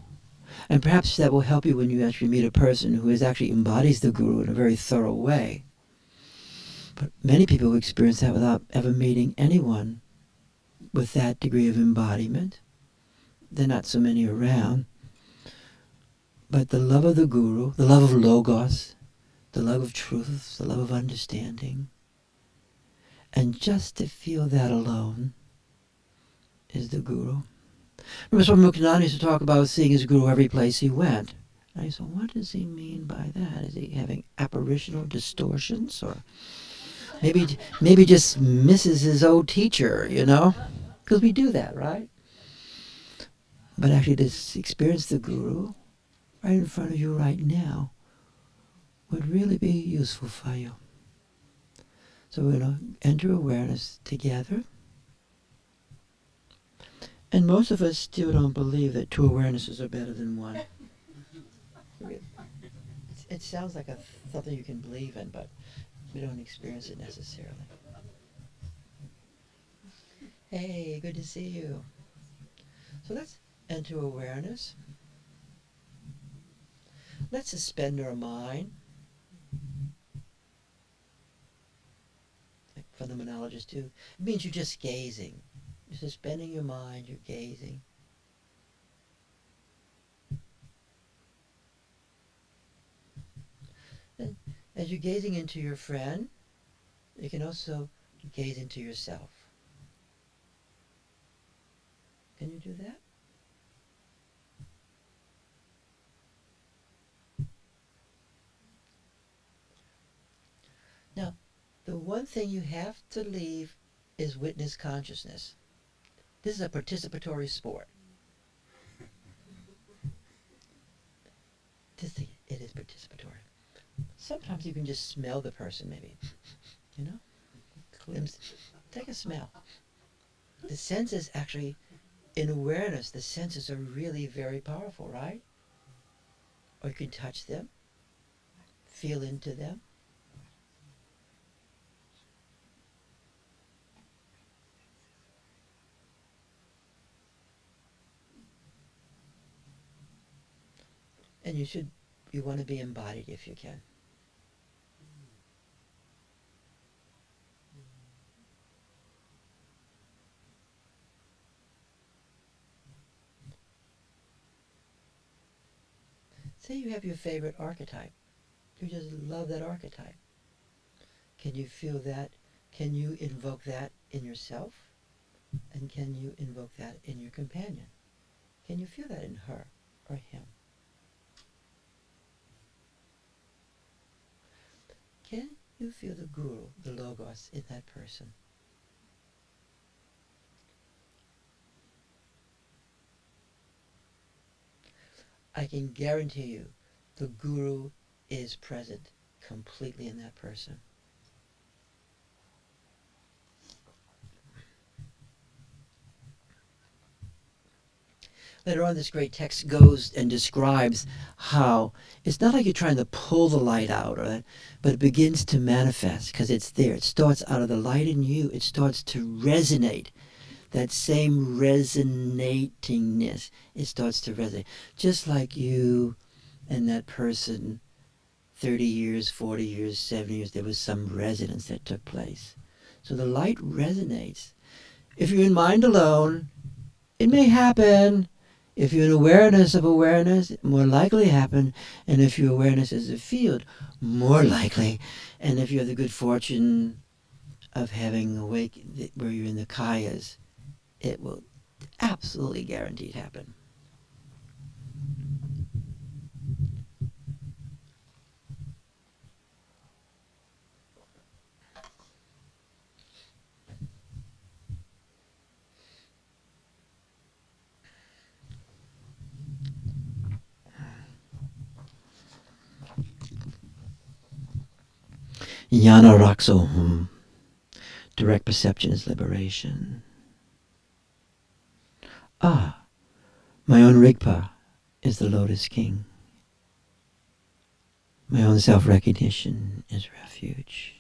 and perhaps that will help you when you actually meet a person who actually embodies the guru in a very thorough way. But many people experience that without ever meeting anyone with that degree of embodiment. There are not so many around. But the love of the guru, the love of logos, the love of truth, the love of understanding, and just to feel that alone is the guru. Remember, Swami Muktananda used to talk about seeing his guru every place he went. And I said, what does he mean by that? Is he having apparitional distortions? Or maybe just misses his old teacher, you know? Because we do that, right? But actually to experience the guru right in front of you right now would really be useful for you. So we're going to enter awareness together. And most of us still don't believe that two awarenesses are better than one. It sounds like something you can believe in, but we don't experience it necessarily. Hey, good to see you. So let's enter awareness. Let's suspend our mind. Like phenomenologists do. It means you're just gazing. You're suspending your mind, you're gazing. And as you're gazing into your friend, you can also gaze into yourself. Can you do that? Now, the one thing you have to leave is witness consciousness. This is a participatory sport. It is participatory. Sometimes you can just smell the person, maybe. You know? Take a smell. The senses actually, in awareness, the senses are really very powerful, right? Or you can touch them, feel into them. And you want to be embodied if you can. Say you have your favorite archetype. You just love that archetype. Can you feel that? Can you invoke that in yourself? And can you invoke that in your companion? Can you feel that in her or him? Can you feel the guru, the logos, in that person? I can guarantee you the guru is present completely in that person. Later on, this great text goes and describes how it's not like you're trying to pull the light out, but it begins to manifest because it's there. It starts out of the light in you. It starts to resonate. That same resonatingness, it starts to resonate. Just like you and that person, 30 years, 40 years, 70 years, there was some resonance that took place. So the light resonates. If you're in mind alone, it may happen. If you're in awareness of awareness, it more likely happen. And if your awareness is a field, more likely. And if you have the good fortune of having awake where you're in the kayas, it will absolutely guaranteed happen. Jnana Rakso. Direct perception is liberation. Ah, my own Rigpa is the Lotus King. My own self-recognition is refuge.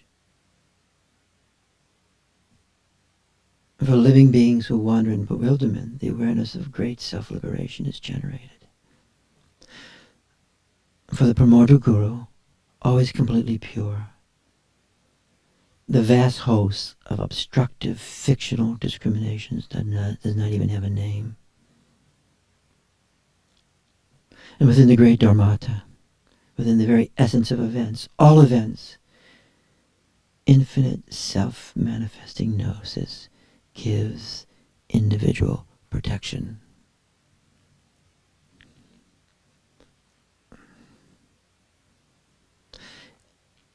For living beings who wander in bewilderment, the awareness of great self-liberation is generated. For the primordial Guru, always completely pure, the vast host of obstructive, fictional discriminations does not even have a name. And within the great Dharmata, within the very essence of events, all events, infinite self-manifesting gnosis gives individual protection.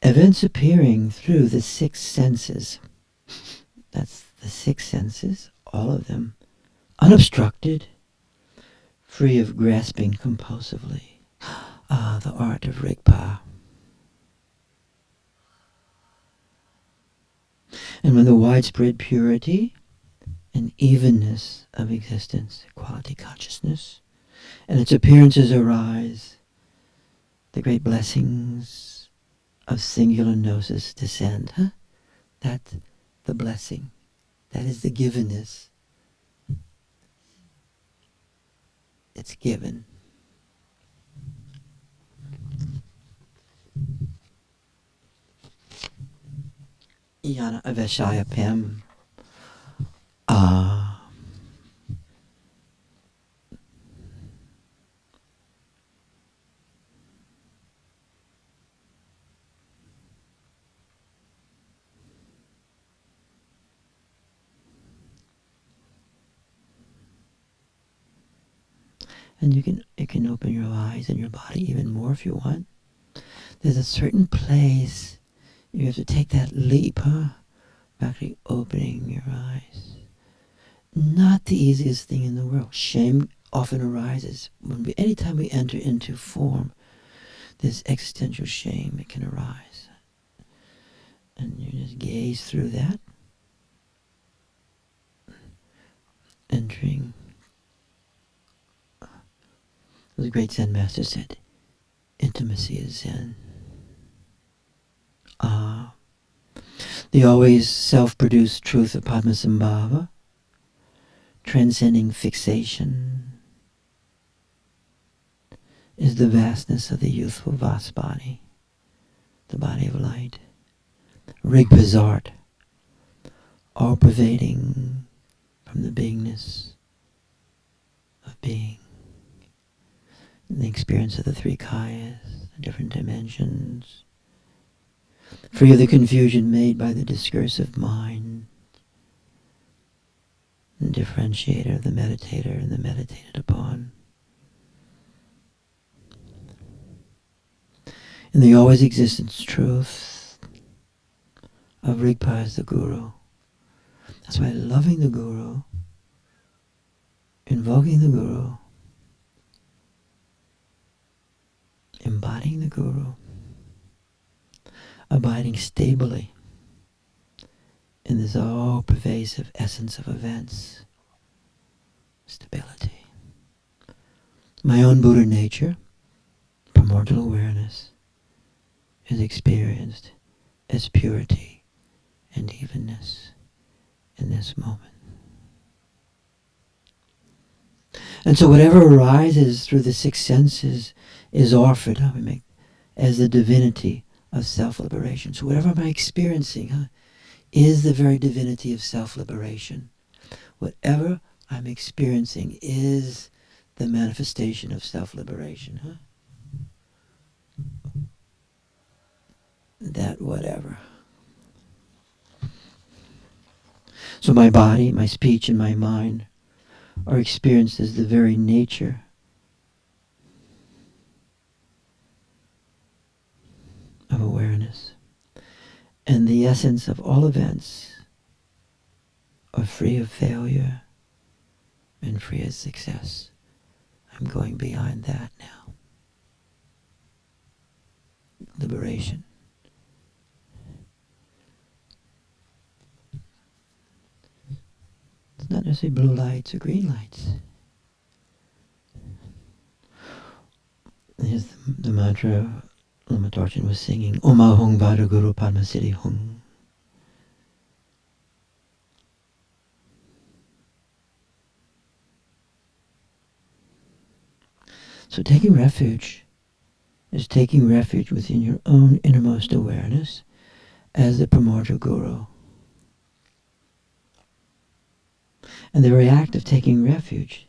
Events appearing through the six senses. That's the six senses, all of them, unobstructed, free of grasping compulsively. Ah, the art of Rigpa. And when the widespread purity and evenness of existence, quality consciousness, and its appearances arise, the great blessings of singular gnosis descend. That's the blessing. That is the givenness. It's given. Jnana Aveshaya Pem. And you can open your eyes and your body even more if you want. There's a certain place you have to take that leap, actually opening your eyes. Not the easiest thing in the world. Shame often arises anytime we enter into form. This existential shame, it can arise, and you just gaze through that, entering. The great Zen master said, intimacy is Zen. The always self-produced truth of Padmasambhava, transcending fixation, is the vastness of the youthful vast body, the body of light. Rigpa's art, all-pervading from the beingness of being. The experience of the three kayas, the different dimensions, free of the confusion made by the discursive mind, the differentiator, the meditator, and the meditated upon. In the always existence truth of Rigpa as the Guru. That's why loving the Guru, invoking the Guru, embodying the Guru, abiding stably in this all-pervasive essence of events, stability. my own Buddha nature, primordial awareness, is experienced as purity and evenness in this moment. And so whatever arises through the six senses is offered as the divinity of self-liberation. So whatever am I experiencing is the very divinity of self-liberation. Whatever I'm experiencing is the manifestation of self-liberation. That whatever. So my body, my speech, and my mind are experienced as the very nature of awareness. And the essence of all events are free of failure and free of success. I'm going beyond that now. Liberation. It's not necessarily blue lights or green lights. Here's the mantra Lama Dorjen was singing. Oma Hung Vada Guru Padma Siddhi Hung. So taking refuge is taking refuge within your own innermost awareness as the primordial guru. And the very act of taking refuge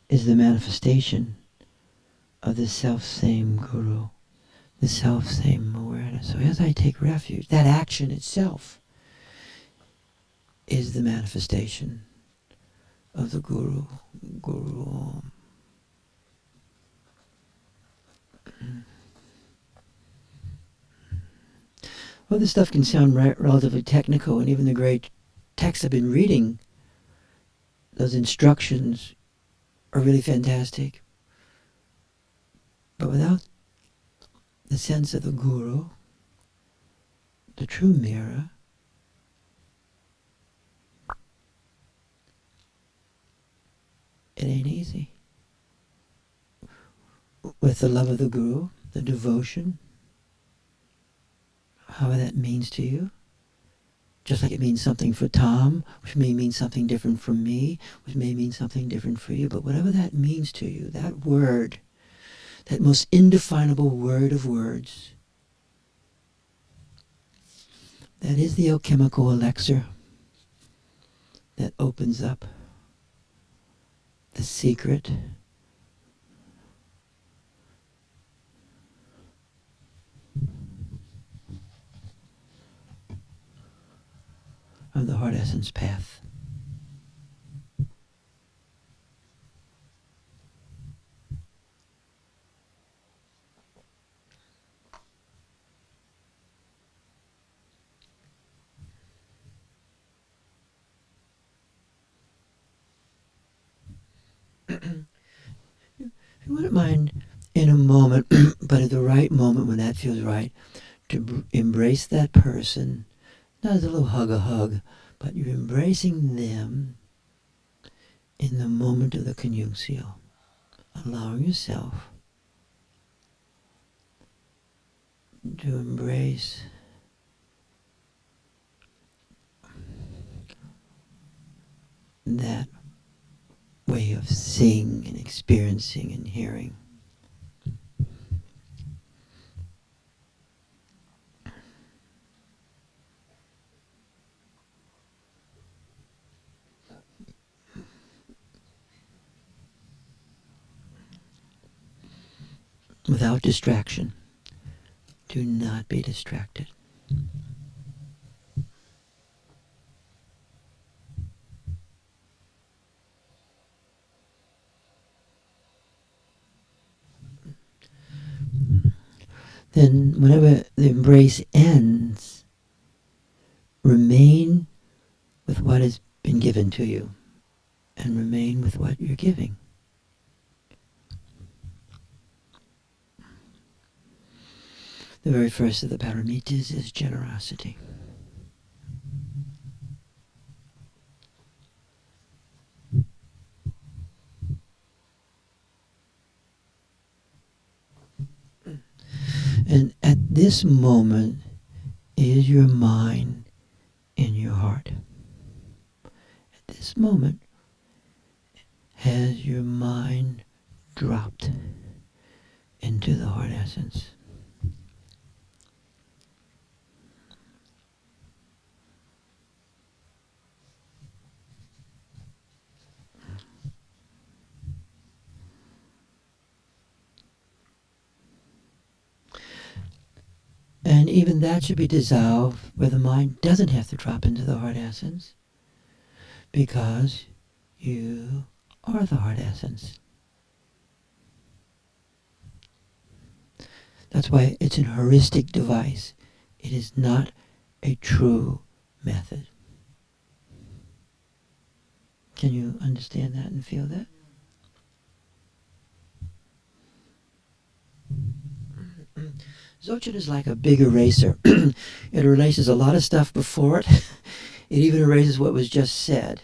is the manifestation of the self-same guru, the self-same awareness. So as I take refuge, that action itself is the manifestation of the guru. Guru. Well, this stuff can sound relatively technical, and even the great texts I've been reading, those instructions are really fantastic. But without the sense of the guru, the true mirror, it ain't easy. With the love of the guru, the devotion, however that means to you, just like it means something for Tom, which may mean something different from me, which may mean something different for you, but whatever that means to you, that word, that most indefinable word of words, that is the alchemical elixir that opens up the secret of the heart essence path. If you wouldn't mind in a moment, but at the right moment when that feels right, to embrace that person, not as a little hug, but you're embracing them in the moment of the conjuncio, allowing yourself to embrace that way of seeing and experiencing and hearing. Without distraction. Do not be distracted. Then whenever the embrace ends, remain with what has been given to you and remain with what you're giving. The very first of the paramitas is generosity. And at this moment, is your mind in your heart? At this moment, has your mind dropped into the heart essence? And even that should be dissolved where the mind doesn't have to drop into the heart essence, because you are the heart essence. That's why it's an heuristic device. It is not a true method. Can you understand that and feel that? Dzogchen is like a big eraser. It erases a lot of stuff before it. It even erases what was just said.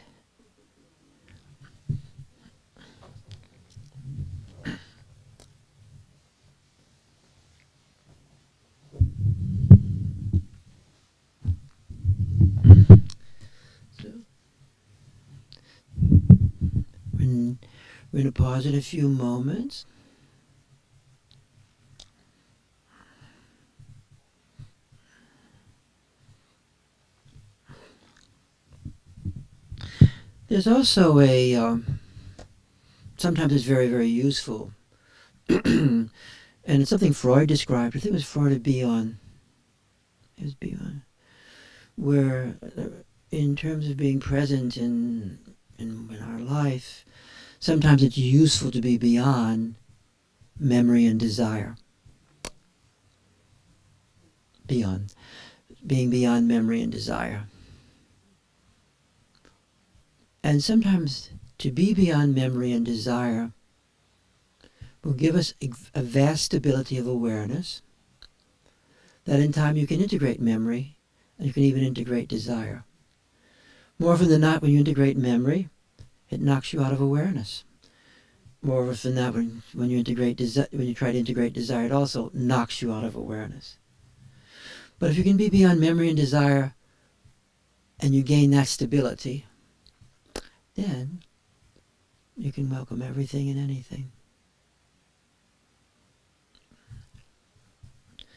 So, we're going to pause in a few moments. There's also sometimes it's very, very useful. And it's something Freud described. I think it was Freud of Beyond. It was Beyond. Where, in terms of being present in our life, sometimes it's useful to be beyond memory and desire. Being beyond memory and desire. And sometimes to be beyond memory and desire will give us a vast stability of awareness that in time you can integrate memory and you can even integrate desire. More often than not, when you integrate memory, it knocks you out of awareness. More often than not, when you try to integrate desire, it also knocks you out of awareness. But if you can be beyond memory and desire and you gain that stability, then you can welcome everything and anything.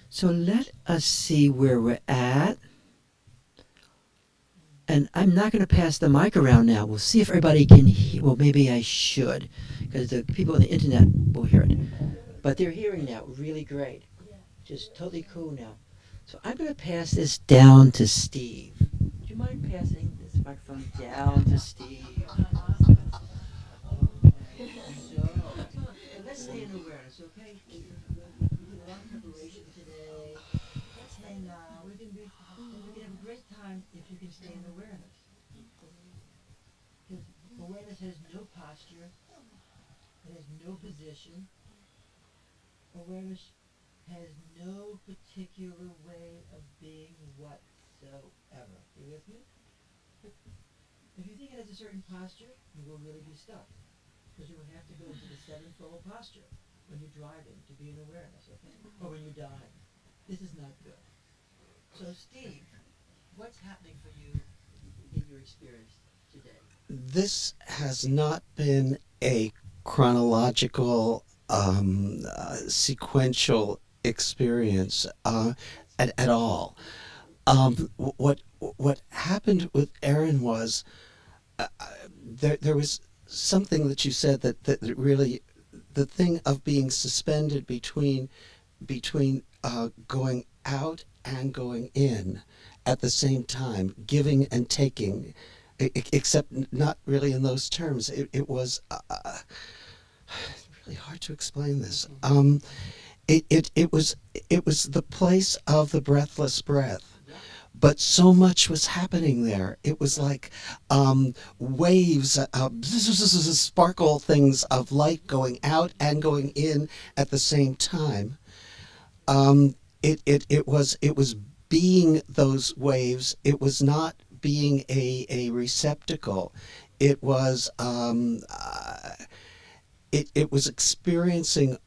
So let us see where we're at. And I'm not going to pass the mic around now. We'll see if everybody can hear. Well, maybe I should, because the people on the internet will hear it. But they're hearing now really great. Just totally cool now. So I'm going to pass this down to Steve. Do you mind passing this microphone down to Steve? So, and let's stay in awareness, okay? We did a lot of preparation today. And we can have a great time if you can stay in awareness. Because awareness has no posture. It has no position. Awareness has no particular way of being whatsoever. You with me? If you think it has a certain posture, you will really be stuck. Because you will have to go into the sevenfold posture when you're driving to be in awareness, okay? Or when you're dying. This is not good. So Steve, what's happening for you in your experience today? This has not been a chronological, sequential experience at all. What happened with Aaron was there was something that you said that really, the thing of being suspended between going out and going in at the same time, giving and taking, except not really in those terms. It was really hard to explain this. It was the place of the breathless breath. But so much was happening there. It was like waves, sparkle things of light going out and going in at the same time. It was being those waves. It was not being a receptacle. It was it was experiencing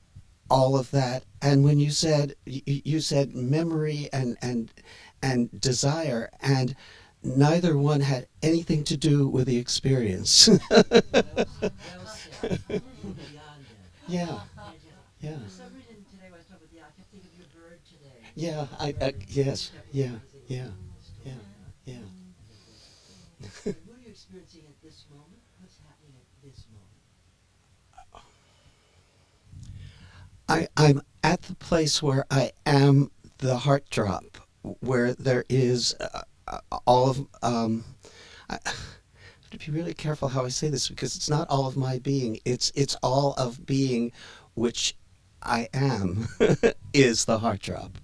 all of that. And when you said you said memory and desire, and neither one had anything to do with the experience. Yeah, yeah. For some reason today when I was talking about I kept thinking of your bird today. Yeah, yes, yeah, yeah, yeah, yeah. What are you experiencing at this moment? What's happening at this moment? I'm at the place where I am the heart drop, where there is all of. I have to be really careful how I say this because it's not all of my being. It's all of being, which I am, is the heart drop.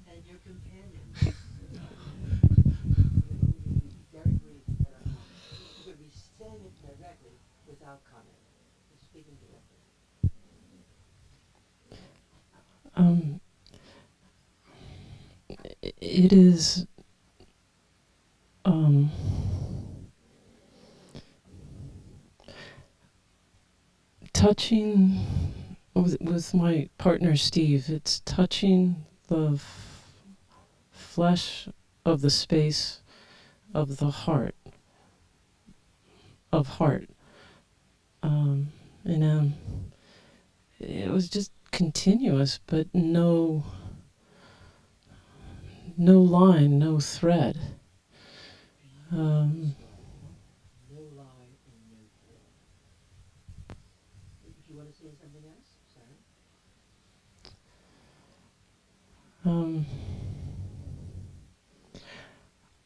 And your companion. Very brief, but you're going to be saying it directly without comment. You're speaking directly. It is touching with my partner Steve. It's touching the flesh of the space of the heart of heart. And it was just continuous, but no line, no thread. No line and no thread. If you want to say something else, sorry.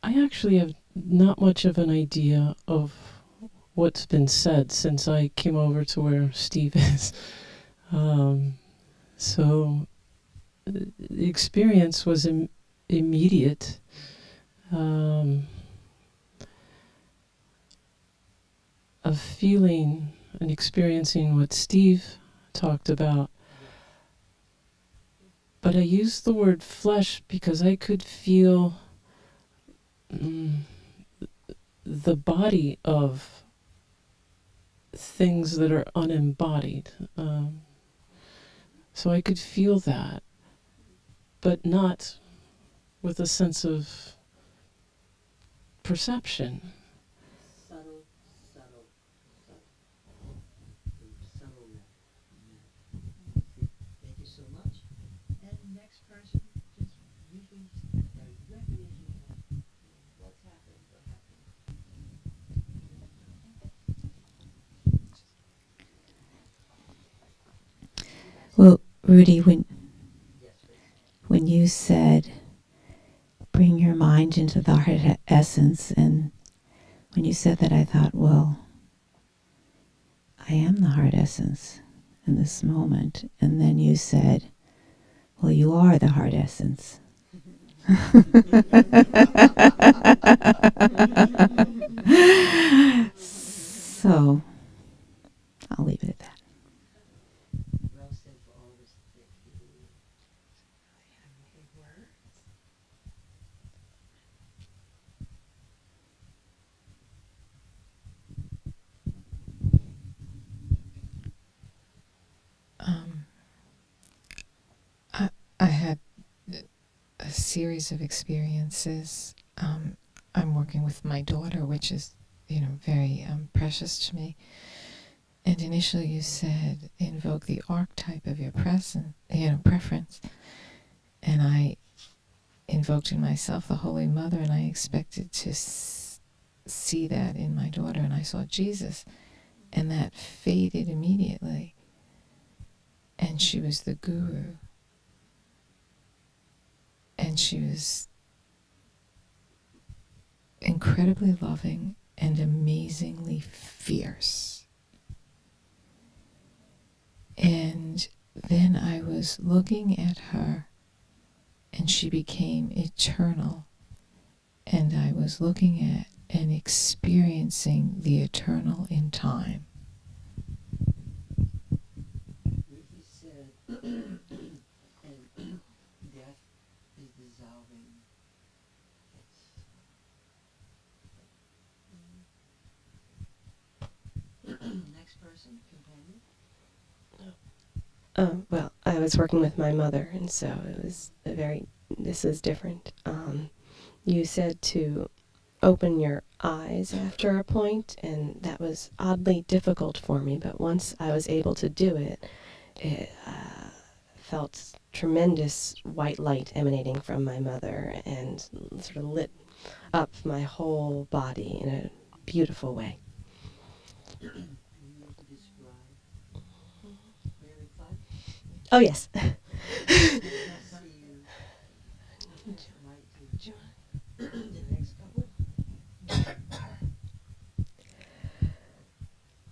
I actually have not much of an idea of what's been said since I came over to where Steve is. So the experience was immediate. Of feeling and experiencing what Steve talked about. But I used the word flesh because I could feel the body of things that are unembodied. So I could feel that, but not with a sense of perception. Subtle, subtle, subtle. Subtle Thank you so much. And next person, just briefly, directly as you can. What's happening? What happened? Well, Rudy, when Yes, please. when you said bring your mind into the heart essence, and when you said that, I thought, well, I am the heart essence in this moment. And then you said, well, you are the heart essence. So I'll leave it at that. Well said for all of us. Thank you. Um, I had a series of experiences. I'm working with my daughter, which is, very precious to me. And initially you said, invoke the archetype of your preference. And I invoked in myself the Holy Mother, and I expected to see that in my daughter, and I saw Jesus. And that faded immediately. And she was the guru. And she was incredibly loving and amazingly fierce. And then I was looking at her, and she became eternal. And I was looking at and experiencing the eternal in time. He said, and death is dissolving. Next person, companion. was working with my mother, and so this is different. You said to open your eyes after a point, and that was oddly difficult for me, but once I was able to do it, it felt tremendous white light emanating from my mother and sort of lit up my whole body in a beautiful way. Oh, yes.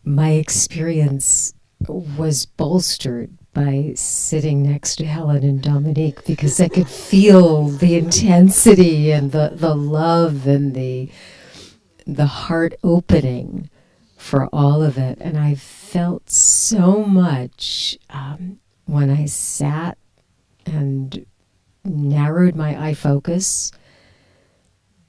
My experience was bolstered by sitting next to Helen and Dominique because I could feel the intensity and the love and the heart opening for all of it. And I felt so much when I sat and narrowed my eye focus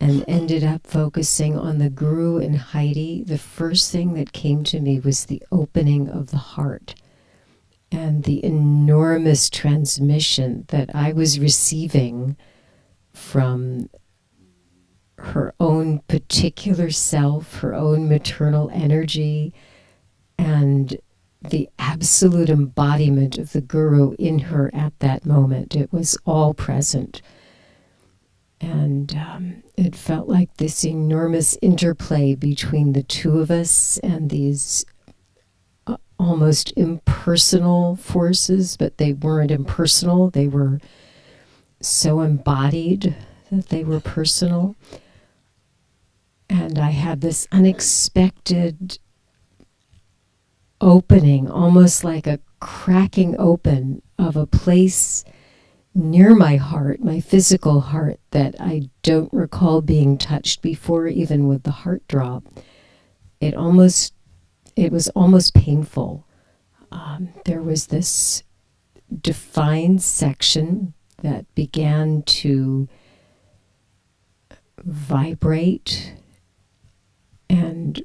and ended up focusing on the Guru and Heidi. The first thing that came to me was the opening of the heart and the enormous transmission that I was receiving from her own particular self, her own maternal energy, and the absolute embodiment of the Guru in her at that moment. It was all present. And it felt like this enormous interplay between the two of us and these almost impersonal forces, but they weren't impersonal. They were so embodied that they were personal. And I had this unexpected opening, almost like a cracking open of a place near my heart, my physical heart, that I don't recall being touched before, even with the heart drop. It was almost painful. There was this defined section that began to vibrate and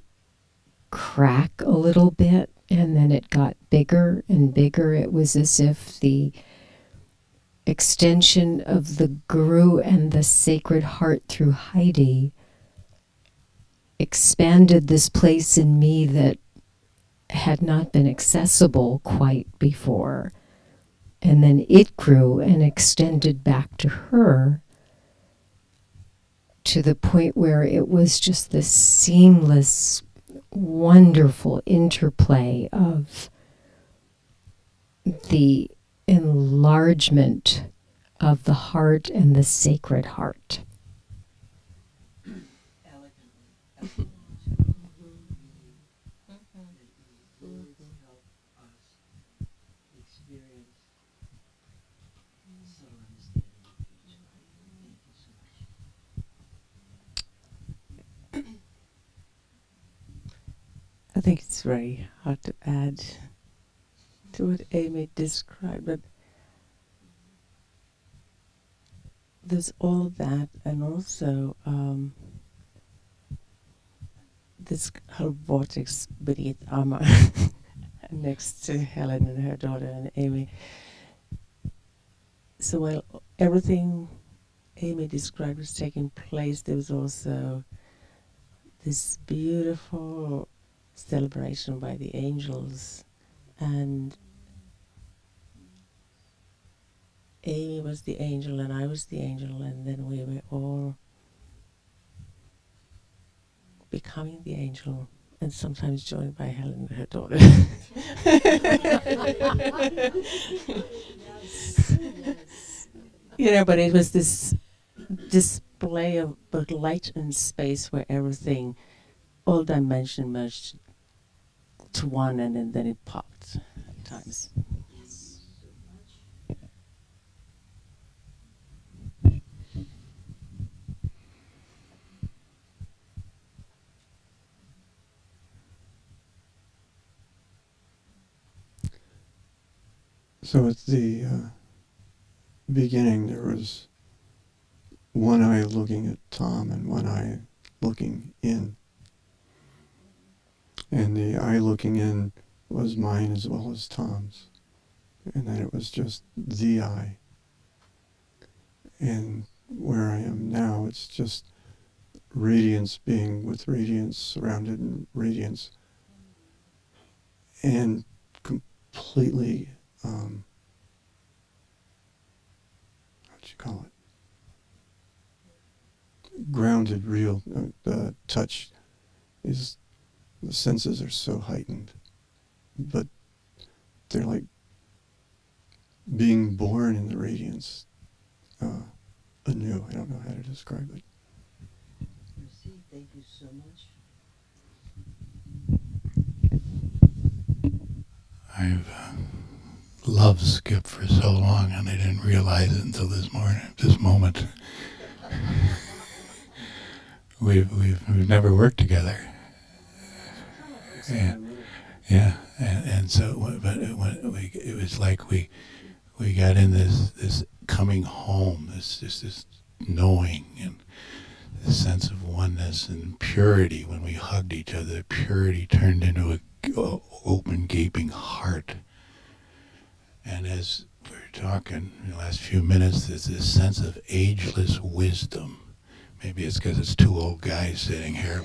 crack a little bit, and then it got bigger and bigger. It was as if the extension of the Guru and the Sacred Heart through Heidi expanded this place in me that had not been accessible quite before. And then it grew and extended back to her to the point where it was just this seamless, wonderful interplay of the enlargement of the heart and the Sacred Heart. I think it's very hard to add to what Amy described, but there's all that, and also this whole vortex beneath Amma next to Helen and her daughter and Amy. So while everything Amy described was taking place, there was also this beautiful celebration by the angels, and Amy was the angel and I was the angel, and then we were all becoming the angel, and sometimes joined by Helen and her daughter. You know, but it was this display of both light and space where everything, all dimension merged to one, and then it popped at times. So at the beginning, there was one eye looking at Tom and one eye looking in. And the eye looking in was mine as well as Tom's. and then it was just the I. And where I am now, it's just radiance being with radiance, surrounded in radiance, and completely, how'd you call it? Grounded, real. The touch is, the senses are so heightened, but they're like being born in the radiance anew. I don't know how to describe it. Merci, thank you so much. I've loved Skip for so long, and I didn't realize it until this moment. We've never worked together. And so, but it was like we got in this coming home, this knowing and this sense of oneness and purity. When we hugged each other, purity turned into a open, gaping heart. And as we were talking in the last few minutes, there's this sense of ageless wisdom. Maybe it's because it's two old guys sitting here,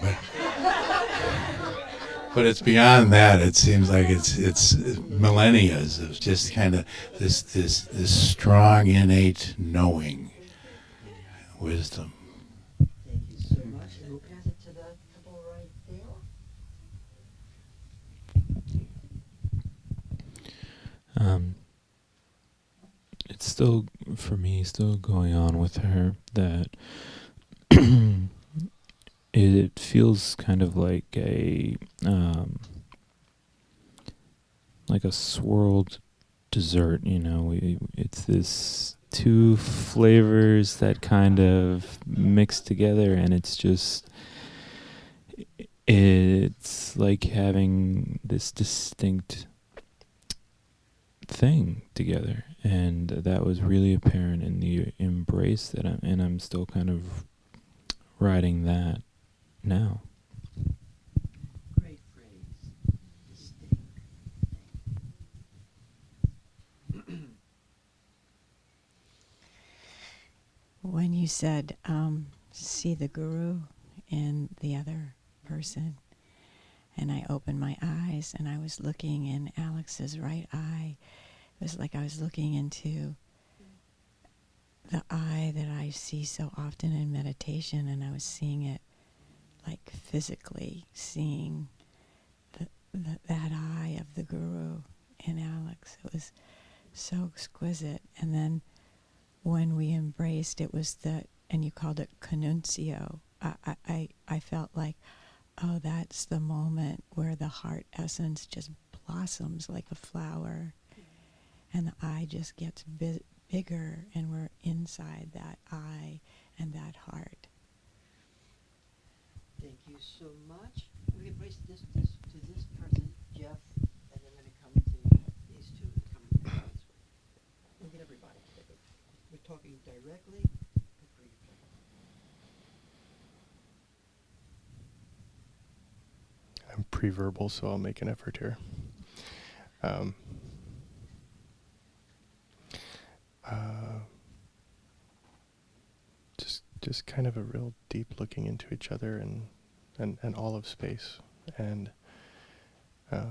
but it's beyond that. It seems like it's millennia of just kind of this strong, innate knowing, wisdom. Thank you so much. And we'll pass it to the couple right there. It's still, for me, still going on with her, that it feels kind of like a swirled dessert, you know. It's this two flavors that kind of mix together, and it's like having this distinct thing together, and that was really apparent in the embrace that I'm still kind of riding that now. Great phrase. Distinct. When you said, see the guru in the other person, and I opened my eyes and I was looking in Alex's right eye, it was like I was looking into the eye that I see so often in meditation, and I was seeing it like physically, seeing that eye of the guru in Alex. It was so exquisite. And then when we embraced, it was and you called it conuncio. I felt like, oh, that's the moment where the heart essence just blossoms like a flower, and the eye just gets bigger, and we're inside that eye and that heart. Thank you so much. We're going to place this to this person, Jeff, and then we're going to come to these two and come this way. We'll get everybody. We're talking directly and briefly. I'm pre-verbal, so I'll make an effort here. Just kind of a real deep looking into each other and all of space. And I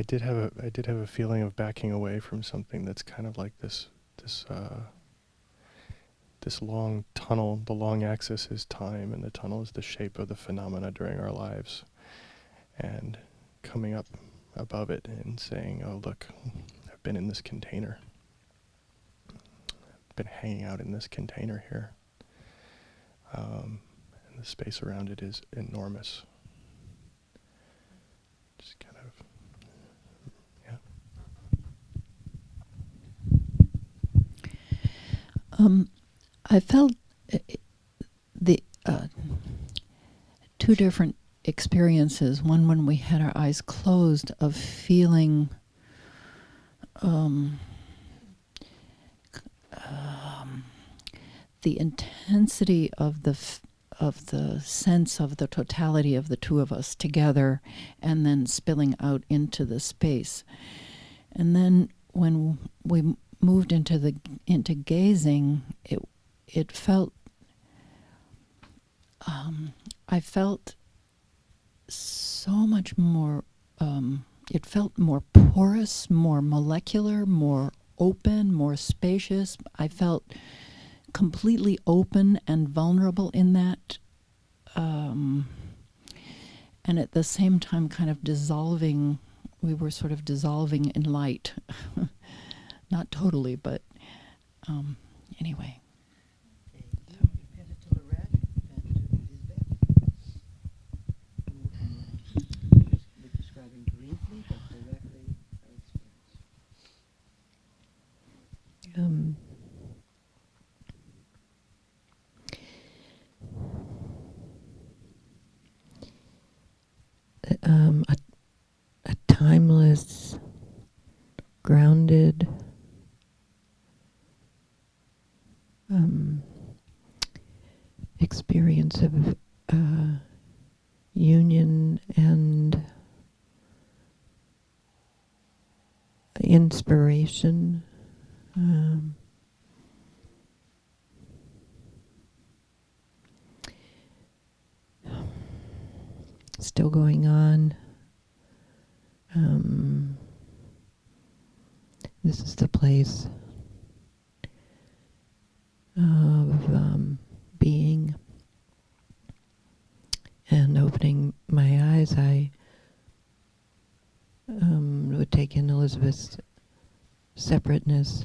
did have a feeling of backing away from something that's kind of like this long tunnel. The long axis is time, and the tunnel is the shape of the phenomena during our lives. And coming up above it and saying, oh, look, I've been in this container. I've been hanging out in this container here. And the space around it is enormous. Just kind of, yeah. I felt the two different experiences. One when we had our eyes closed, of feeling the intensity of the the sense of the totality of the two of us together, and then spilling out into the space. And then when we moved into gazing, it felt I felt so much more. It felt more porous, more molecular, more open, more spacious. I felt completely open and vulnerable in that, and at the same time kind of dissolving. We were sort of dissolving in light. Not totally, but anyway. A timeless, grounded, experience of union and inspiration. Still going on. This is the place of being and opening my eyes. I would take in Elizabeth's separateness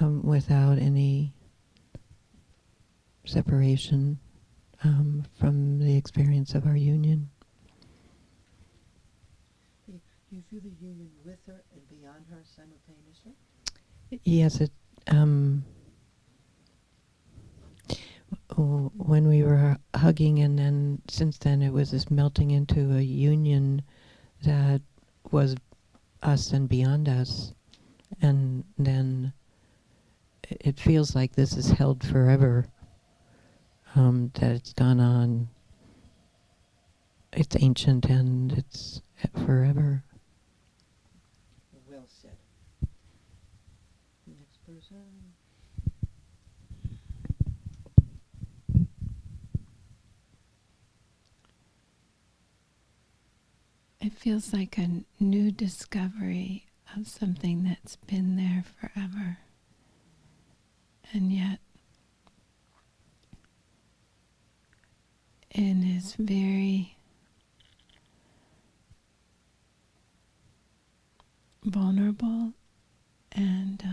without any separation from the experience of our union. Do you feel the union with her and beyond her simultaneously? Yes, when we were hugging, and then since then it was this melting into a union that was us and beyond us, and then it feels like this is held forever, that it's gone on, it's ancient and it's forever. Well said. Next person. It feels like a new discovery of something that's been there forever. And yet, it is very vulnerable and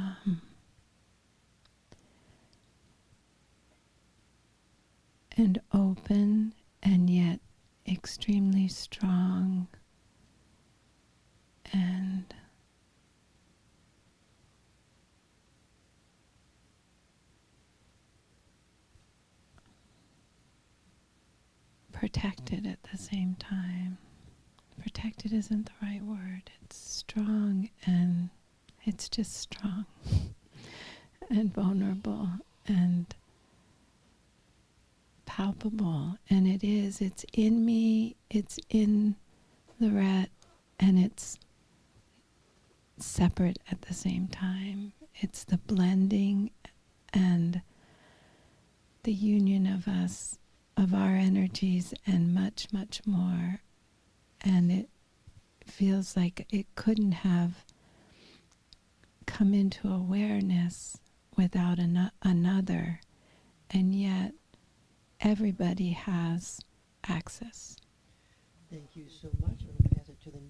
open, and yet extremely strong and protected at the same time. Protected isn't the right word. It's strong, and it's just strong and vulnerable and palpable. And it's in me, it's in the rat, and it's separate at the same time. It's the blending and the union of us, of our energies, and much, much more. And it feels like it couldn't have come into awareness without another, and yet everybody has access. Thank you so much. We'll pass it to the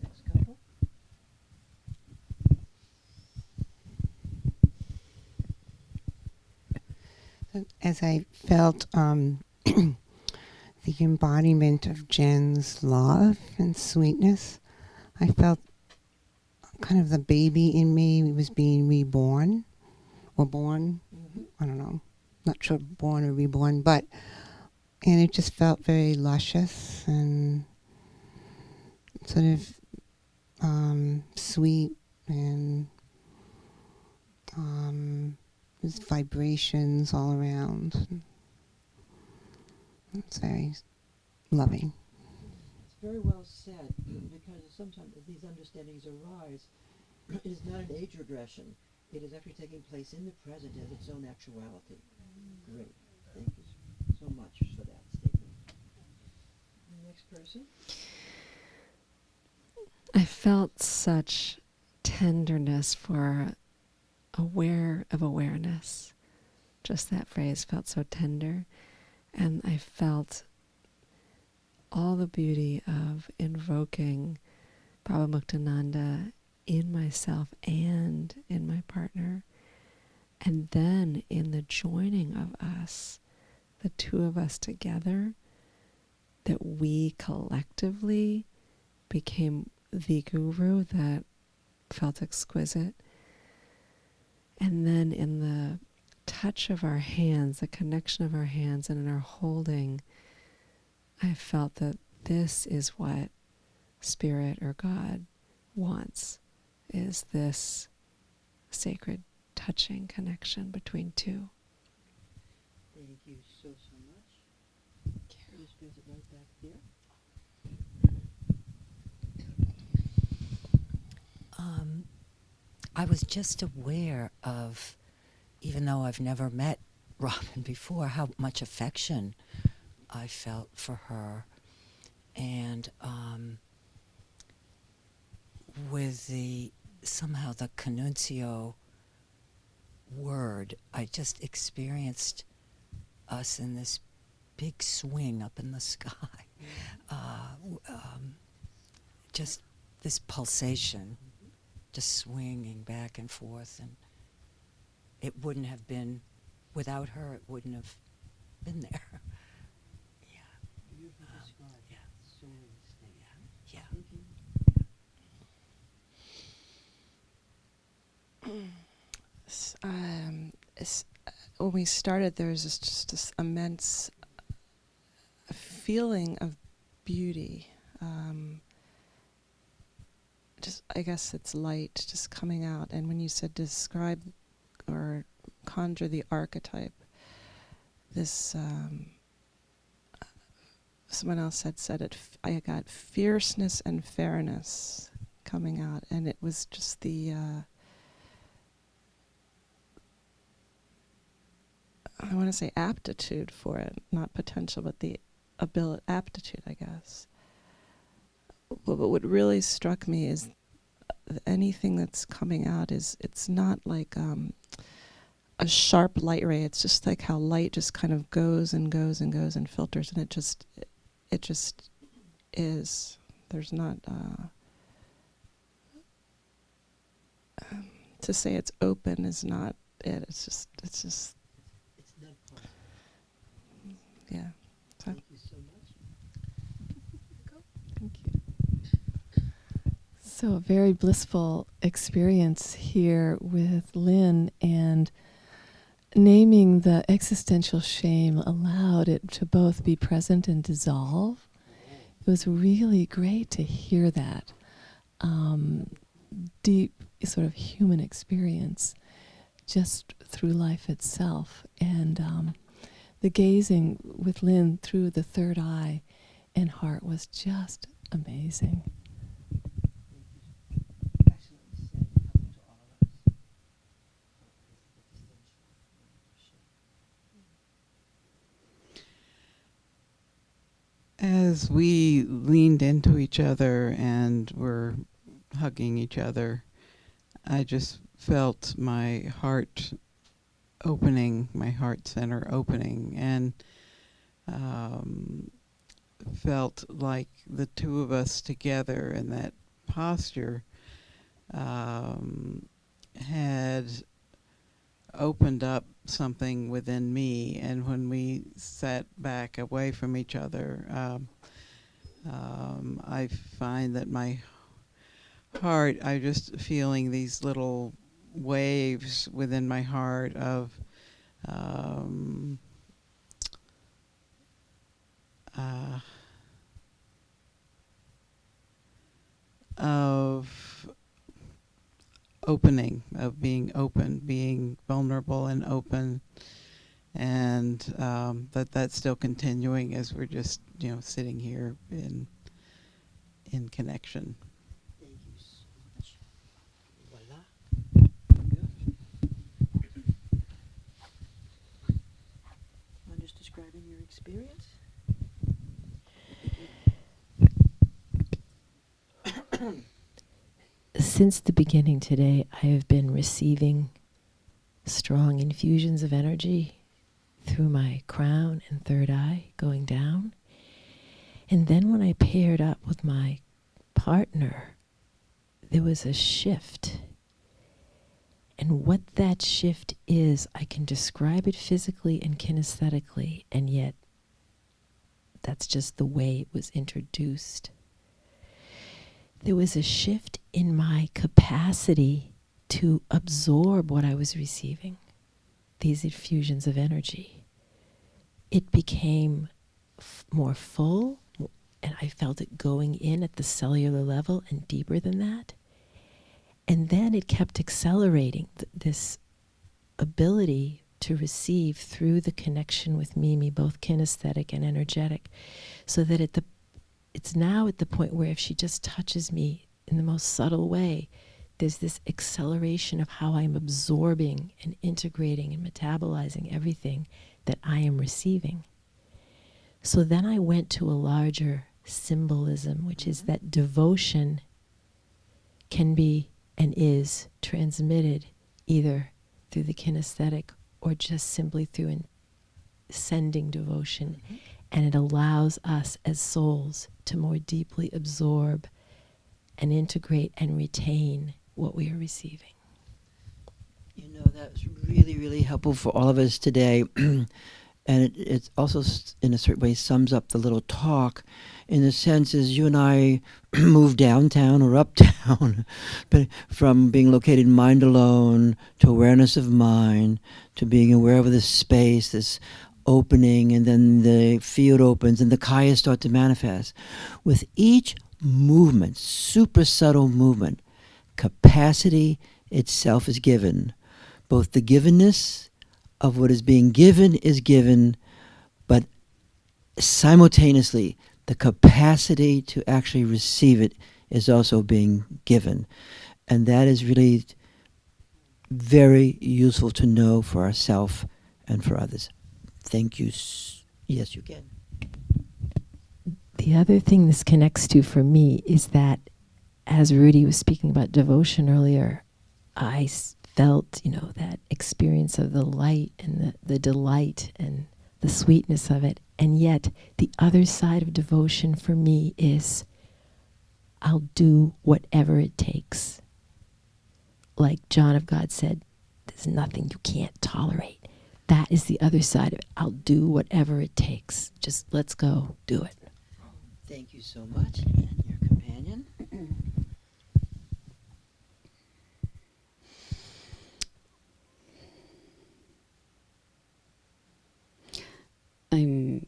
next couple. As I felt the embodiment of Jen's love and sweetness, I felt kind of the baby in me was being reborn, or born, I don't know, not sure born or reborn, and it just felt very luscious and sort of sweet and There's vibrations all around. It's very loving. It's very well said, because sometimes these understandings arise. It is not an age regression. It is actually taking place in the present as its own actuality. Great. Thank you so much for that statement. The next person. I felt such tenderness for awareness. Just that phrase felt so tender. And I felt all the beauty of invoking Baba Muktananda in myself and in my partner. And then in the joining of us, the two of us together, that we collectively became the guru that felt exquisite. And then in the touch of our hands, the connection of our hands, and in our holding, I felt that this is what Spirit or God wants, is this sacred touching connection between two. Thank you so much. Just visit right back there. I was just aware of, even though I've never met Robin before, how much affection I felt for her. And with somehow the Cannunzio word, I just experienced us in this big swing up in the sky. Just this pulsation, just swinging back and forth. And it wouldn't have been, without her, it wouldn't have been there. Beautifully described. Yeah. Soaring state. Yeah. Thank you. When we started, there was just this immense feeling of beauty. Just, I guess it's light just coming out. And when you said describe or conjure the archetype, this someone else had said it. I got fierceness and fairness coming out, and it was just the. I want to say aptitude for it, not potential, but the aptitude, I guess. But what really struck me is anything that's coming out it's not like a sharp light ray. It's just like how light just kind of goes and goes and goes and filters, and it just is. There's not to say it's open is not it. It's just. It's not possible. Yeah. Thank you so much. Thank you. So a very blissful experience here with Lynn, and naming the existential shame allowed it to both be present and dissolve. It was really great to hear that deep sort of human experience just through life itself. And the gazing with Lynn through the third eye and heart was just amazing. As we leaned into each other and were hugging each other, I just felt my heart opening, my heart center opening, and felt like the two of us together in that posture had opened up something within me. And when we sat back away from each other, I find that my heart, I'm just feeling these little waves within my heart of opening, of being open, being vulnerable and open, and that's still continuing as we're just sitting here in connection. Thank you so much. Voila. I'm just describing your experience. Since the beginning today, I have been receiving strong infusions of energy through my crown and third eye going down. And then when I paired up with my partner, there was a shift. And what that shift is, I can describe it physically and kinesthetically, and yet that's just the way it was introduced. There was a shift in my capacity to absorb what I was receiving, these infusions of energy. It became more full, and I felt it going in at the cellular level and deeper than that. And then it kept accelerating this ability to receive through the connection with Mimi, both kinesthetic and energetic, so that it's now at the point where if she just touches me in the most subtle way, there's this acceleration of how I'm absorbing and integrating and metabolizing everything that I am receiving. So then I went to a larger symbolism, which is that devotion can be and is transmitted either through the kinesthetic or just simply through sending devotion. Mm-hmm. And it allows us as souls to more deeply absorb and integrate and retain what we are receiving. You know, that's really, really helpful for all of us today. And it also, in a certain way, sums up the little talk in the sense as you and I move downtown or uptown, but from being located mind alone to awareness of mind, to being aware of this space, this opening, and then the field opens and the kayas start to manifest. With each movement, super subtle movement, capacity itself is given. Both the givenness of what is being given is given, but simultaneously the capacity to actually receive it is also being given. And that is really very useful to know for ourselves and for others. Thank you. Yes, you can. The other thing this connects to for me is that as Rudy was speaking about devotion earlier, I felt, that experience of the light and the delight and the sweetness of it. And yet the other side of devotion for me is I'll do whatever it takes. Like John of God said, there's nothing you can't tolerate. That is the other side of it. I'll do whatever it takes. Just let's go do it. Thank you so much. And your companion. I'm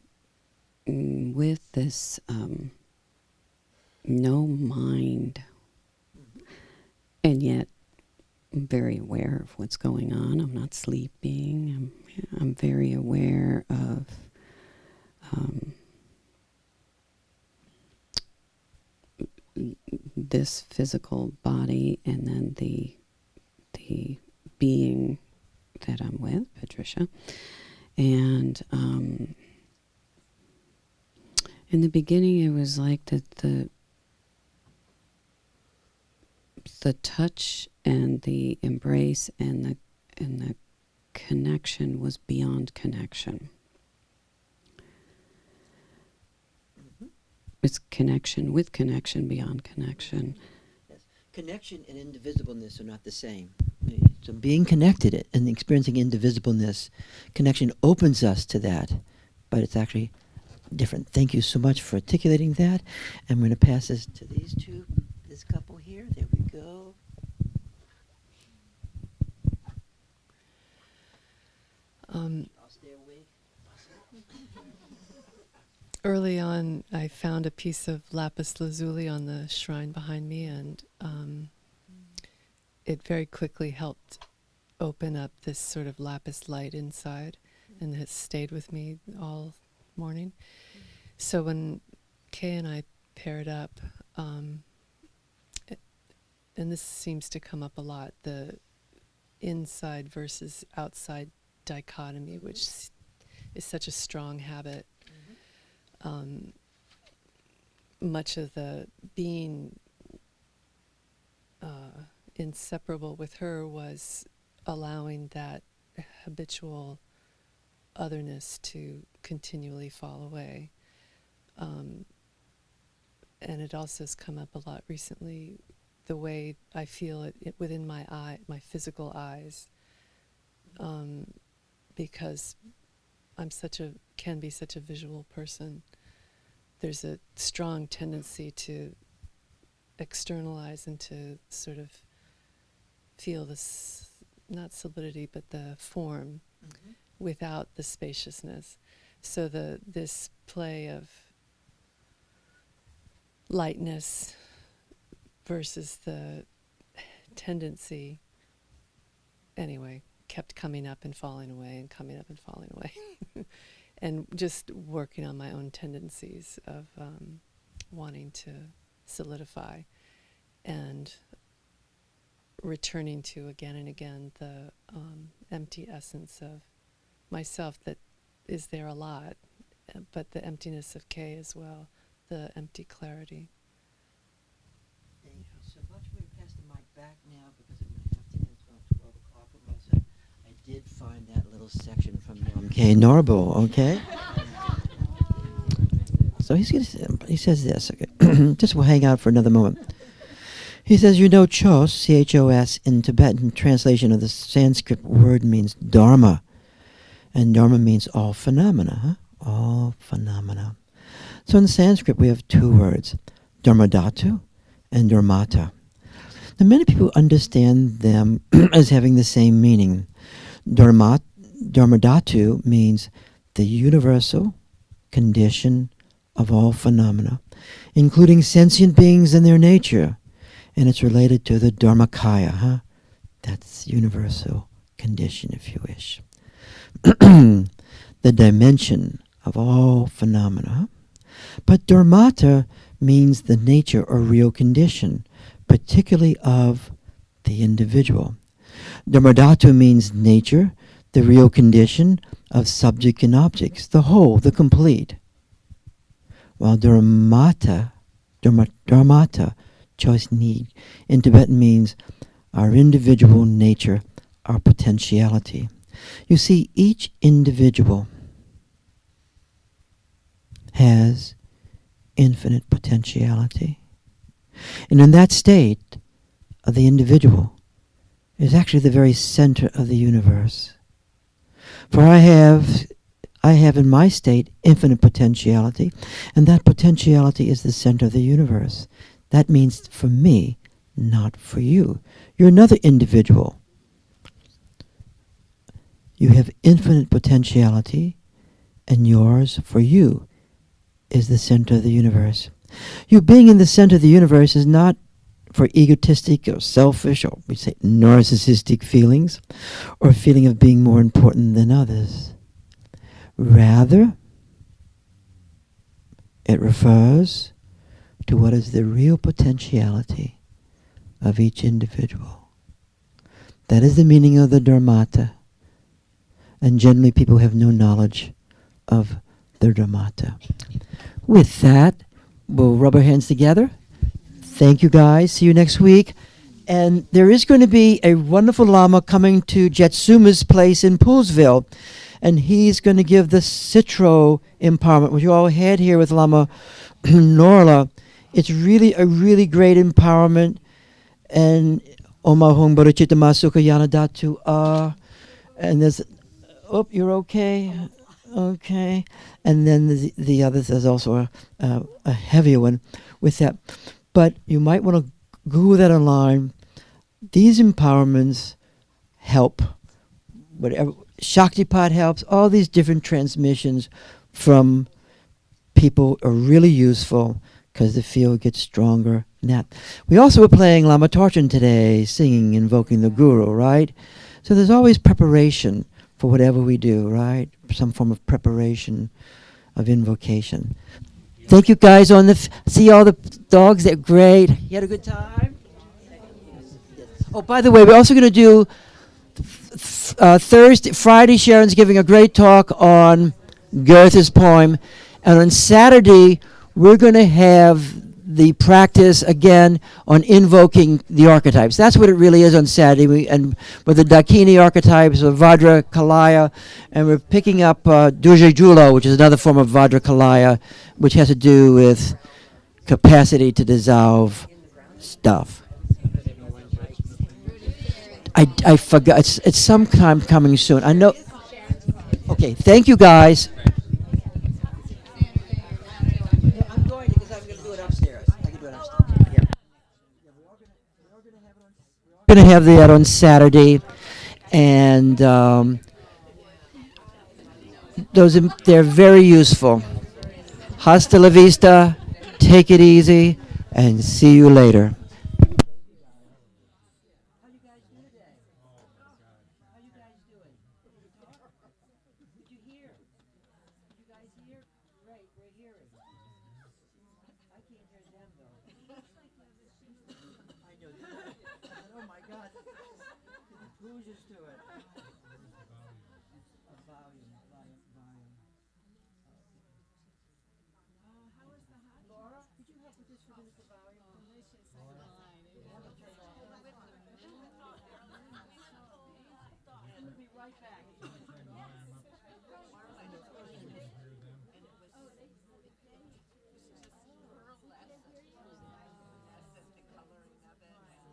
with this no mind, and yet I'm very aware of what's going on. I'm not sleeping. I'm very aware of this physical body, and then the being that I'm with, Patricia. And in the beginning, it was like the touch and the embrace and the connection was beyond connection. Mm-hmm. It's connection with connection beyond connection. Yes. Connection and indivisibleness are not the same. So being connected and experiencing indivisibleness, connection opens us to that, but it's actually different. Thank you so much for articulating that. I'm going to pass this to these two, this couple here. There we go. I'll stay away. Early on, I found a piece of lapis lazuli on the shrine behind me, and it very quickly helped open up this sort of lapis light inside, and has stayed with me all morning. So when Kay and I paired up, and this seems to come up a lot, the inside versus outside dichotomy, which is such a strong habit. Much of the being inseparable with her was allowing that habitual otherness to continually fall away. And it also has come up a lot recently, the way I feel it within my eye, my physical eyes, because can be such a visual person. There's a strong tendency to externalize and to sort of feel this, not solidity, but the form without the spaciousness. So this play of lightness versus the tendency, anyway, kept coming up and falling away and coming up and falling away. And just working on my own tendencies of wanting to solidify and returning to again and again the empty essence of myself that is there a lot, but the emptiness of Kay as well, the empty clarity. Thank you so much. I'm going to pass the mic back now because I'm going to have to end. It's about 12 o'clock almost. I did find that little section from Kay Norbo, okay? So he says this, okay? Just we'll hang out for another moment. He says, Chos, C-H-O-S, in Tibetan translation of the Sanskrit word means dharma. And dharma means all phenomena, all phenomena. So in Sanskrit we have two words, dharmadhatu and dharmata. Now many people understand them as having the same meaning. Dharmadhatu means the universal condition of all phenomena, including sentient beings and their nature. And it's related to the Dharmakaya, That's universal condition, if you wish. The dimension of all phenomena. But dharmata means the nature or real condition, particularly of the individual. Dharmadhatu means nature, the real condition of subject and objects, the whole, the complete. While dharmata, choice need, in Tibetan means our individual nature, our potentiality. You see, each individual has infinite potentiality. And in that state of the individual is actually the very center of the universe. For I have in my state infinite potentiality, and that potentiality is the center of the universe. That means for me, not for you. You're another individual. You have infinite potentiality, and yours, for you, is the center of the universe. You being in the center of the universe is not for egotistic or selfish, or we say narcissistic feelings, or a feeling of being more important than others. Rather, it refers to what is the real potentiality of each individual. That is the meaning of the dharmata. And generally people have no knowledge of the dharmata. With that, we'll rub our hands together. Thank you guys. See you next week. And there is going to be a wonderful Lama coming to Jetsuma's place in Poolsville. And he's going to give the Citro empowerment, which you all had here with Lama Norla. It's really a really great empowerment. And Omahong Bodhicitta Masuka Yanadatu and there's, oh, you're okay? Okay. And then the others, there's also a heavier one with that. But you might want to Google that online. These empowerments help. Whatever Shaktipat helps. All these different transmissions from people are really useful because the field gets stronger. Now, we also were playing Lama Torchen today, singing, invoking the Guru, right? So there's always preparation for whatever we do, right? Some form of preparation of invocation. Thank you guys on the, see all the dogs, they're great. You had a good time? Oh, by the way, we're also going to do Friday, Sharon's giving a great talk on Goethe's poem. And on Saturday, we're going to have the practice again on invoking the archetypes. That's what it really is on Saturday. And with the Dakini archetypes of Vajra Kalaya, and we're picking up Duje Julo, which is another form of Vajra Kalaya, which has to do with capacity to dissolve stuff. I forgot. It's sometime coming soon. I know. Okay, thank you guys. I'm going because I'm going to do it upstairs. I can do it upstairs. Yeah. We're going to have that on Saturday, and they're very useful. Hasta la vista. Take it easy, and see you later. Oh my God. Who's used to it? Laura, could you help with this for the volume? Delicious. I'm going to be right back.